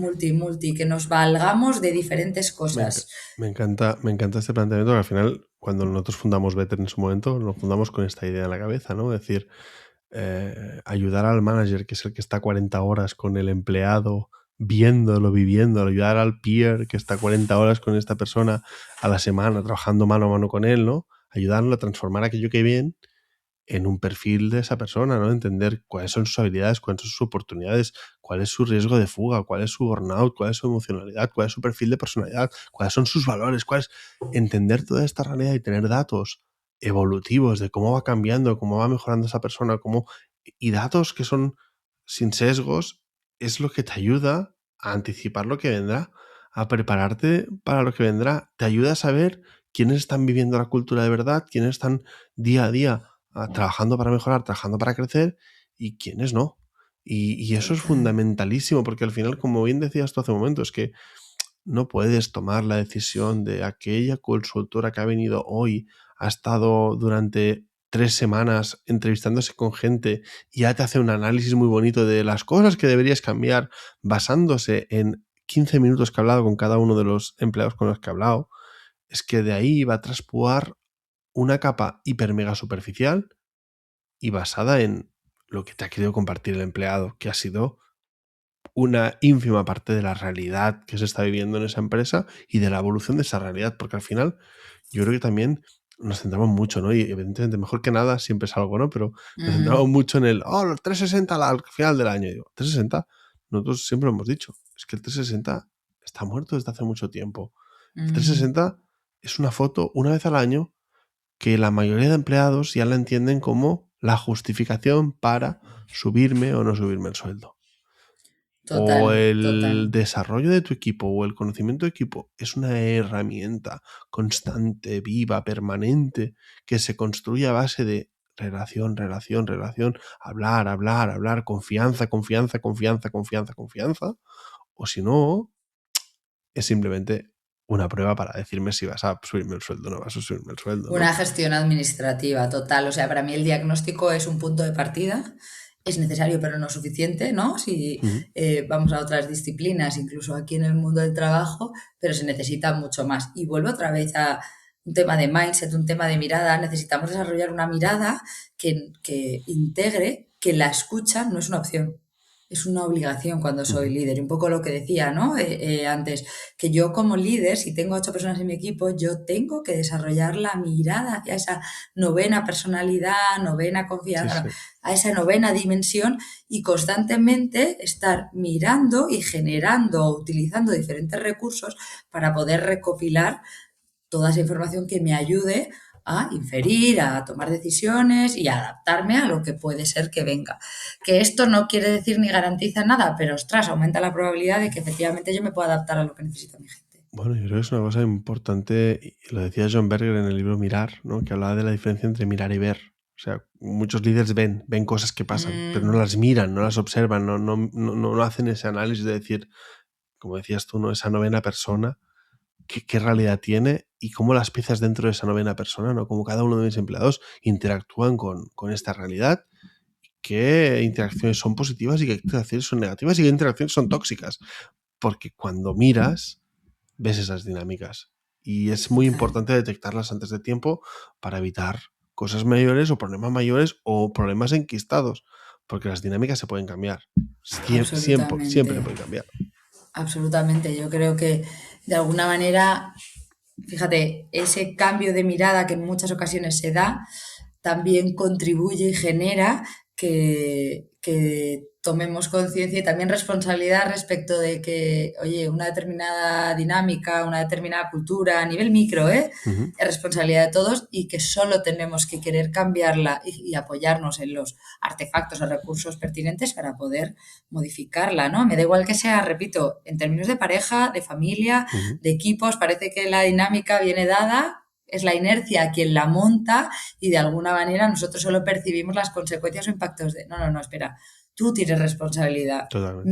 Speaker 2: que nos valgamos de diferentes
Speaker 1: Me, enca-
Speaker 2: cosas.
Speaker 1: me encanta este planteamiento, que al final, cuando nosotros fundamos Better en su momento, nos fundamos con esta idea en la cabeza, ¿no? Es decir, ayudar al manager, que es el que está 40 horas con el empleado, viéndolo, viviéndolo, ayudar al peer, que está 40 horas con esta persona a la semana, trabajando mano a mano con él, ¿no? Ayudarlo a transformar aquello que bien en un perfil de esa persona, ¿no? Entender cuáles son sus habilidades, cuáles son sus oportunidades, cuál es su riesgo de fuga, cuál es su burnout, cuál es su emocionalidad, cuál es su perfil de personalidad, cuáles son sus valores, cuál es... Entender toda esta realidad y tener datos evolutivos de cómo va cambiando, cómo va mejorando esa persona, cómo... y datos que son sin sesgos, es lo que te ayuda a anticipar lo que vendrá, a prepararte para lo que vendrá. Te ayuda a saber quiénes están viviendo la cultura de verdad, quiénes están día a día trabajando para mejorar, trabajando para crecer, y quiénes no. Y eso es
Speaker 2: Total.
Speaker 1: fundamentalísimo, porque al final, como bien decías tú hace un momento, es que no puedes tomar la decisión de aquella consultora que ha venido hoy, ha estado durante 3 semanas entrevistándose con gente y ya te hace un análisis muy bonito de las cosas que deberías cambiar basándose en 15 minutos que ha hablado con cada uno de los empleados con los que ha hablado. Es que de ahí va a traspuar una capa hiper mega superficial y basada en lo que te ha querido compartir el empleado, que ha sido una ínfima parte de la realidad que se está viviendo en esa empresa y de la evolución de esa realidad, porque al final yo creo que también nos centramos mucho, ¿no? Y evidentemente mejor que nada siempre es algo, ¿no? Pero nos centramos mucho en los 360 al final del año. Y digo, 360, nosotros siempre lo hemos dicho, es que el 360 está muerto desde hace mucho tiempo. El 360 es una foto una vez al año que la mayoría de empleados ya la entienden como la justificación para subirme o no subirme el sueldo. O
Speaker 2: Total,
Speaker 1: el
Speaker 2: total.
Speaker 1: desarrollo de tu equipo o el conocimiento de equipo es una herramienta constante, viva, permanente, que se construye a base de relación, relación, relación, hablar, hablar, hablar, confianza, confianza, confianza, confianza, confianza. O si no, es simplemente una prueba para decirme si vas a subirme el sueldo o no vas a subirme el sueldo, ¿no?
Speaker 2: Una gestión administrativa total. O sea, para mí el diagnóstico es un punto de partida. Es necesario, pero no suficiente, ¿no? Si
Speaker 1: Ujú.
Speaker 2: vamos a otras disciplinas, incluso aquí en el mundo del trabajo, pero se necesita mucho más. Y vuelvo otra vez a un tema de mindset, un tema de mirada. Necesitamos desarrollar una mirada que integre que la escucha no es una opción, es una obligación cuando soy
Speaker 1: Ujú.
Speaker 2: líder. Y un poco lo que decía, ¿no? Antes, que yo como líder, si tengo 8 personas en mi equipo, yo tengo que desarrollar la mirada hacia esa novena personalidad, novena
Speaker 1: Sí,
Speaker 2: confianza, no,
Speaker 1: sí.
Speaker 2: a esa novena dimensión y constantemente estar mirando y generando o utilizando diferentes recursos para poder recopilar toda esa información que me ayude a inferir, a tomar decisiones y a adaptarme a lo que puede ser que venga. Que esto no quiere decir ni garantiza nada, pero ostras, aumenta la probabilidad de que efectivamente yo me pueda adaptar a lo que necesita mi gente.
Speaker 1: Bueno, yo creo que es una cosa importante, y lo decía John Berger en el libro Mirar, ¿no? Que hablaba de la diferencia entre mirar y ver. O sea, muchos líderes ven cosas que pasan, pero no
Speaker 2: Mm,
Speaker 1: las miran, no las observan, no hacen ese análisis de decir, como decías tú, ¿no? Esa novena persona, qué realidad tiene y cómo las piezas dentro de esa novena persona, ¿no? Como cada uno de mis empleados interactúan con esta realidad, qué interacciones son positivas y qué interacciones son negativas y qué interacciones son tóxicas. Porque cuando miras, ves esas dinámicas. Y es muy
Speaker 2: total.
Speaker 1: importante detectarlas antes de tiempo para evitar cosas mayores o problemas mayores o problemas enquistados, porque las dinámicas se pueden cambiar. Siempre
Speaker 2: Absolutamente.
Speaker 1: pueden cambiar.
Speaker 2: Absolutamente. Yo creo que de alguna manera, fíjate, ese cambio de mirada que en muchas ocasiones se da, también contribuye y genera que tomemos conciencia y también responsabilidad respecto de que, oye, una determinada dinámica, una determinada cultura a nivel micro,
Speaker 1: Ujú.
Speaker 2: es responsabilidad de todos y que solo tenemos que querer cambiarla y apoyarnos en los artefactos o recursos pertinentes para poder modificarla, ¿no? Me da igual que sea, repito, en términos de pareja, de familia,
Speaker 1: Ujú.
Speaker 2: de equipos, parece que la dinámica viene dada, es la inercia quien la monta y de alguna manera nosotros solo percibimos las consecuencias o impactos de, no, no, no, espera, tú tienes responsabilidad.
Speaker 1: Totalmente.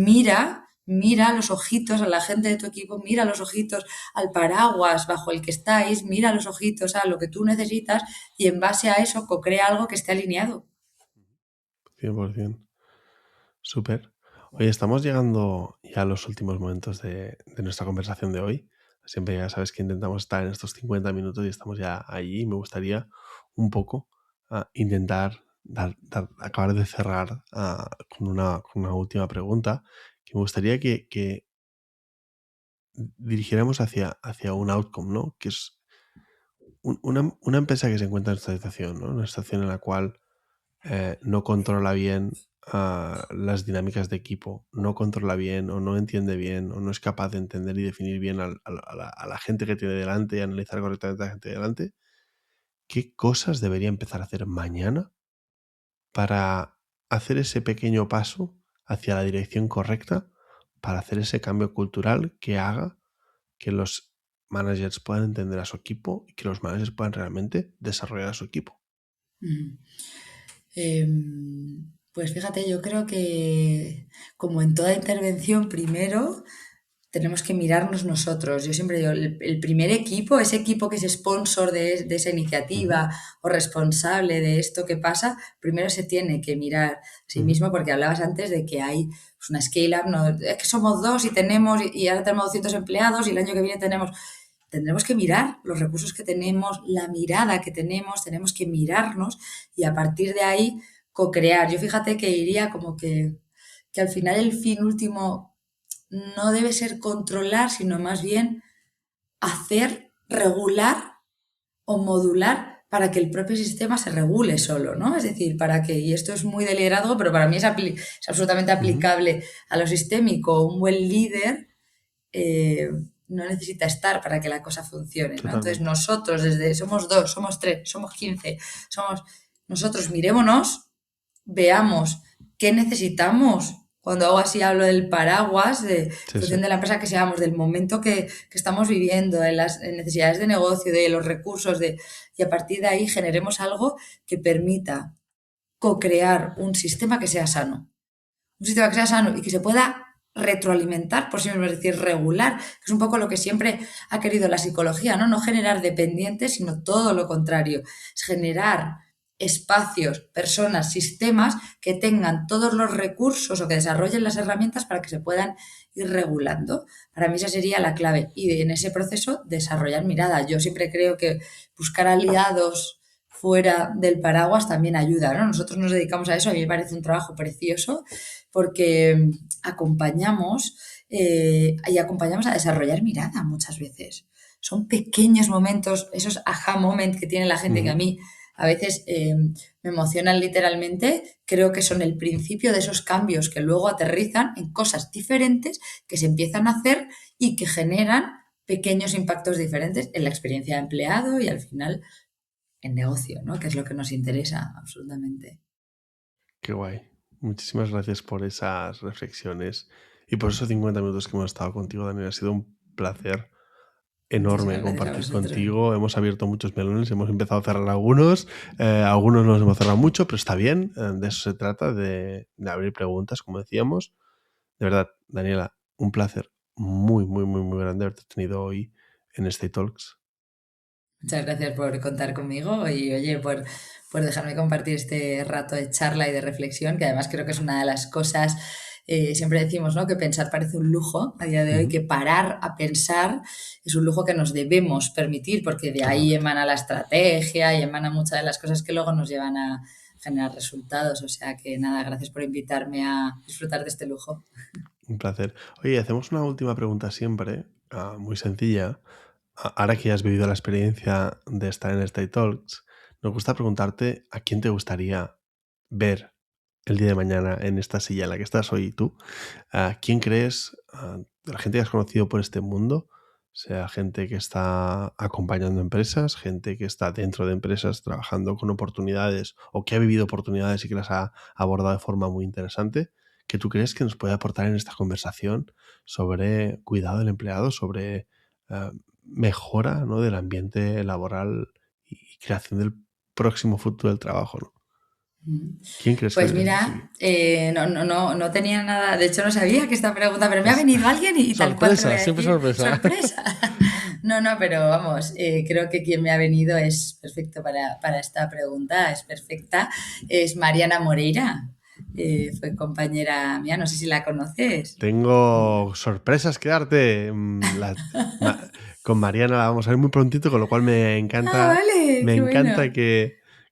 Speaker 2: Mira los ojitos a la gente de tu equipo, mira los ojitos al paraguas bajo el que estáis, mira los ojitos a lo que tú necesitas y en base a eso co-crea algo que esté alineado.
Speaker 1: 100%. Súper. Oye, estamos llegando ya a los últimos momentos de nuestra conversación de hoy. Siempre ya sabes que intentamos estar en estos 50 minutos y estamos ya allí. Me gustaría un poco intentar acabar de cerrar con una última pregunta, que me gustaría que dirigiéramos hacia un outcome, ¿no? Que es una empresa que se encuentra en esta situación, ¿no? Una situación en la cual no controla bien las dinámicas de equipo, no controla bien o no entiende bien o no es capaz de entender y definir bien a la gente que tiene delante y analizar correctamente a la gente de delante, ¿qué cosas debería empezar a hacer mañana para hacer ese pequeño paso hacia la dirección correcta, para hacer ese cambio cultural que haga que los managers puedan entender a su equipo y que los managers puedan realmente desarrollar a su equipo?
Speaker 2: Mm. Pues fíjate, yo creo que como en toda intervención, primero tenemos que mirarnos nosotros. Yo siempre digo, el primer equipo, ese equipo que es sponsor de esa
Speaker 1: Ujú,
Speaker 2: iniciativa o responsable de esto que pasa, primero se tiene que mirar a sí
Speaker 1: ujú,
Speaker 2: mismo, porque hablabas antes de que hay pues, una scale-up, no, es que somos dos y tenemos, y ahora tenemos 200 empleados y el año que viene tendremos que mirar los recursos que tenemos, la mirada que tenemos que mirarnos y a partir de ahí co-crear. Yo fíjate que iría como que al final el fin último no debe ser controlar, sino más bien hacer, regular o modular para que el propio sistema se regule solo, ¿no? Es decir, para que, y esto es muy de liderazgo, pero para mí es absolutamente
Speaker 1: ujú.
Speaker 2: aplicable a lo sistémico, un buen líder no necesita estar para que la cosa funcione, ¿no? Entonces
Speaker 1: Totalmente.
Speaker 2: nosotros, desde somos dos, somos tres, somos 15, somos nosotros, mirémonos, veamos qué necesitamos. Cuando hago así hablo del paraguas, de
Speaker 1: Sí, sí.
Speaker 2: función de la empresa que seamos, del momento que estamos viviendo, de las necesidades de negocio, de los recursos, y a partir de ahí generemos algo que permita co-crear un sistema que sea sano, un sistema que sea sano y que se pueda retroalimentar por sí mismo, es decir, regular, que es un poco lo que siempre ha querido la psicología, ¿no? No generar dependientes, sino todo lo contrario, es generar espacios, personas, sistemas que tengan todos los recursos o que desarrollen las herramientas para que se puedan ir regulando. Para mí esa sería la clave y en ese proceso desarrollar mirada. Yo siempre creo que buscar aliados fuera del paraguas también ayuda, ¿no? Nosotros nos dedicamos a eso, a mí me parece un trabajo precioso porque acompañamos y acompañamos a desarrollar mirada muchas veces. Son pequeños momentos, esos aha moment que tiene la gente que a
Speaker 1: Ujú.
Speaker 2: mí a veces me emocionan literalmente, creo que son el principio de esos cambios que luego aterrizan en cosas diferentes que se empiezan a hacer y que generan pequeños impactos diferentes en la experiencia de empleado y al final en negocio, ¿no? Que es lo que nos interesa absolutamente.
Speaker 1: Qué guay. Muchísimas gracias por esas reflexiones y por esos 50 minutos que hemos estado contigo, Daniel. Ha sido un placer enorme
Speaker 2: Muchísimas gracias a
Speaker 1: compartir
Speaker 2: vosotros.
Speaker 1: contigo. Hemos abierto muchos melones, hemos empezado a cerrar algunos. Algunos no los hemos cerrado mucho, pero está bien. De eso se trata, de abrir preguntas, como decíamos. De verdad, Daniela, un placer muy, muy, muy, muy grande haberte tenido hoy en Stay Talks.
Speaker 2: Muchas gracias por contar conmigo y oye, por dejarme compartir este rato de charla y de reflexión, que además creo que es una de las cosas, siempre decimos, ¿no? Que pensar parece un lujo a día de hoy,
Speaker 1: Ujú,
Speaker 2: que parar a pensar es un lujo que nos debemos permitir, porque de ahí
Speaker 1: totalmente.
Speaker 2: emana la estrategia y emana muchas de las cosas que luego nos llevan a generar resultados. O sea que nada, gracias por invitarme a disfrutar de este lujo.
Speaker 1: Un placer. Oye, hacemos una última pregunta siempre, muy sencilla. Ahora que ya has vivido la experiencia de estar en Stay Talks, nos gusta preguntarte a quién te gustaría ver el día de mañana en esta silla en la que estás hoy tú. ¿A quién crees, de la gente que has conocido por este mundo, sea gente que está acompañando empresas, gente que está dentro de empresas trabajando con oportunidades o que ha vivido oportunidades y que las ha abordado de forma muy interesante, que tú crees que nos puede aportar en esta conversación sobre cuidado del empleado, sobre eh, mejora, ¿no?, del ambiente laboral y creación del próximo futuro del trabajo, ¿no?
Speaker 2: Mm.
Speaker 1: ¿Quién crees que
Speaker 2: Pues
Speaker 1: debería seguir?
Speaker 2: mira, no tenía nada, de hecho no sabía que esta pregunta, pero me ha
Speaker 1: Es-
Speaker 2: venido alguien y tal cual te lo voy
Speaker 1: sorpresa,
Speaker 2: a
Speaker 1: siempre
Speaker 2: decir,
Speaker 1: sorpresa.
Speaker 2: sorpresa. No, no, pero vamos, creo que quien me ha venido es perfecto para esta pregunta, es perfecta, es Mariana Moreira, fue compañera mía, no sé si la conoces.
Speaker 1: Tengo sorpresas que darte. Ma- con Mariana la vamos a ver muy prontito, con lo cual
Speaker 2: Ah, vale,
Speaker 1: me
Speaker 2: qué
Speaker 1: encanta
Speaker 2: bueno.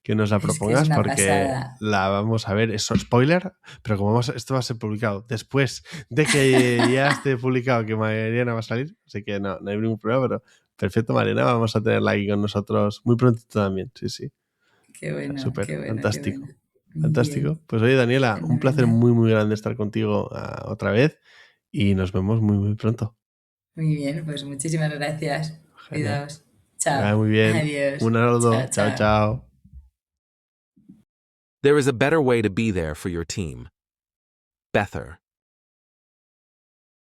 Speaker 1: que nos la
Speaker 2: Es que es
Speaker 1: propongas
Speaker 2: una
Speaker 1: porque
Speaker 2: pasada.
Speaker 1: la vamos a ver. Es spoiler, pero como esto va a ser publicado después de que ya esté publicado que Mariana va a salir, así que no hay ningún problema, pero perfecto, Mariana, vamos a tenerla aquí con nosotros muy prontito también. Sí, sí.
Speaker 2: Qué bueno,
Speaker 1: Súper,
Speaker 2: qué bueno, qué bueno.
Speaker 1: fantástico. Fantástico.
Speaker 2: Bien,
Speaker 1: Pues oye, Daniela, un placer
Speaker 2: fenomenal.
Speaker 1: muy, muy grande estar contigo otra vez y nos vemos muy, muy pronto.
Speaker 2: Muy bien, pues muchísimas gracias.
Speaker 1: Genial.
Speaker 2: Cuidaos.
Speaker 1: Que vaya
Speaker 2: Chao.
Speaker 1: muy bien.
Speaker 2: Adiós.
Speaker 1: Un saludo.
Speaker 2: Chao,
Speaker 1: Chao,
Speaker 2: chao.
Speaker 1: chao.
Speaker 3: There is a better way to be there for your team. Bether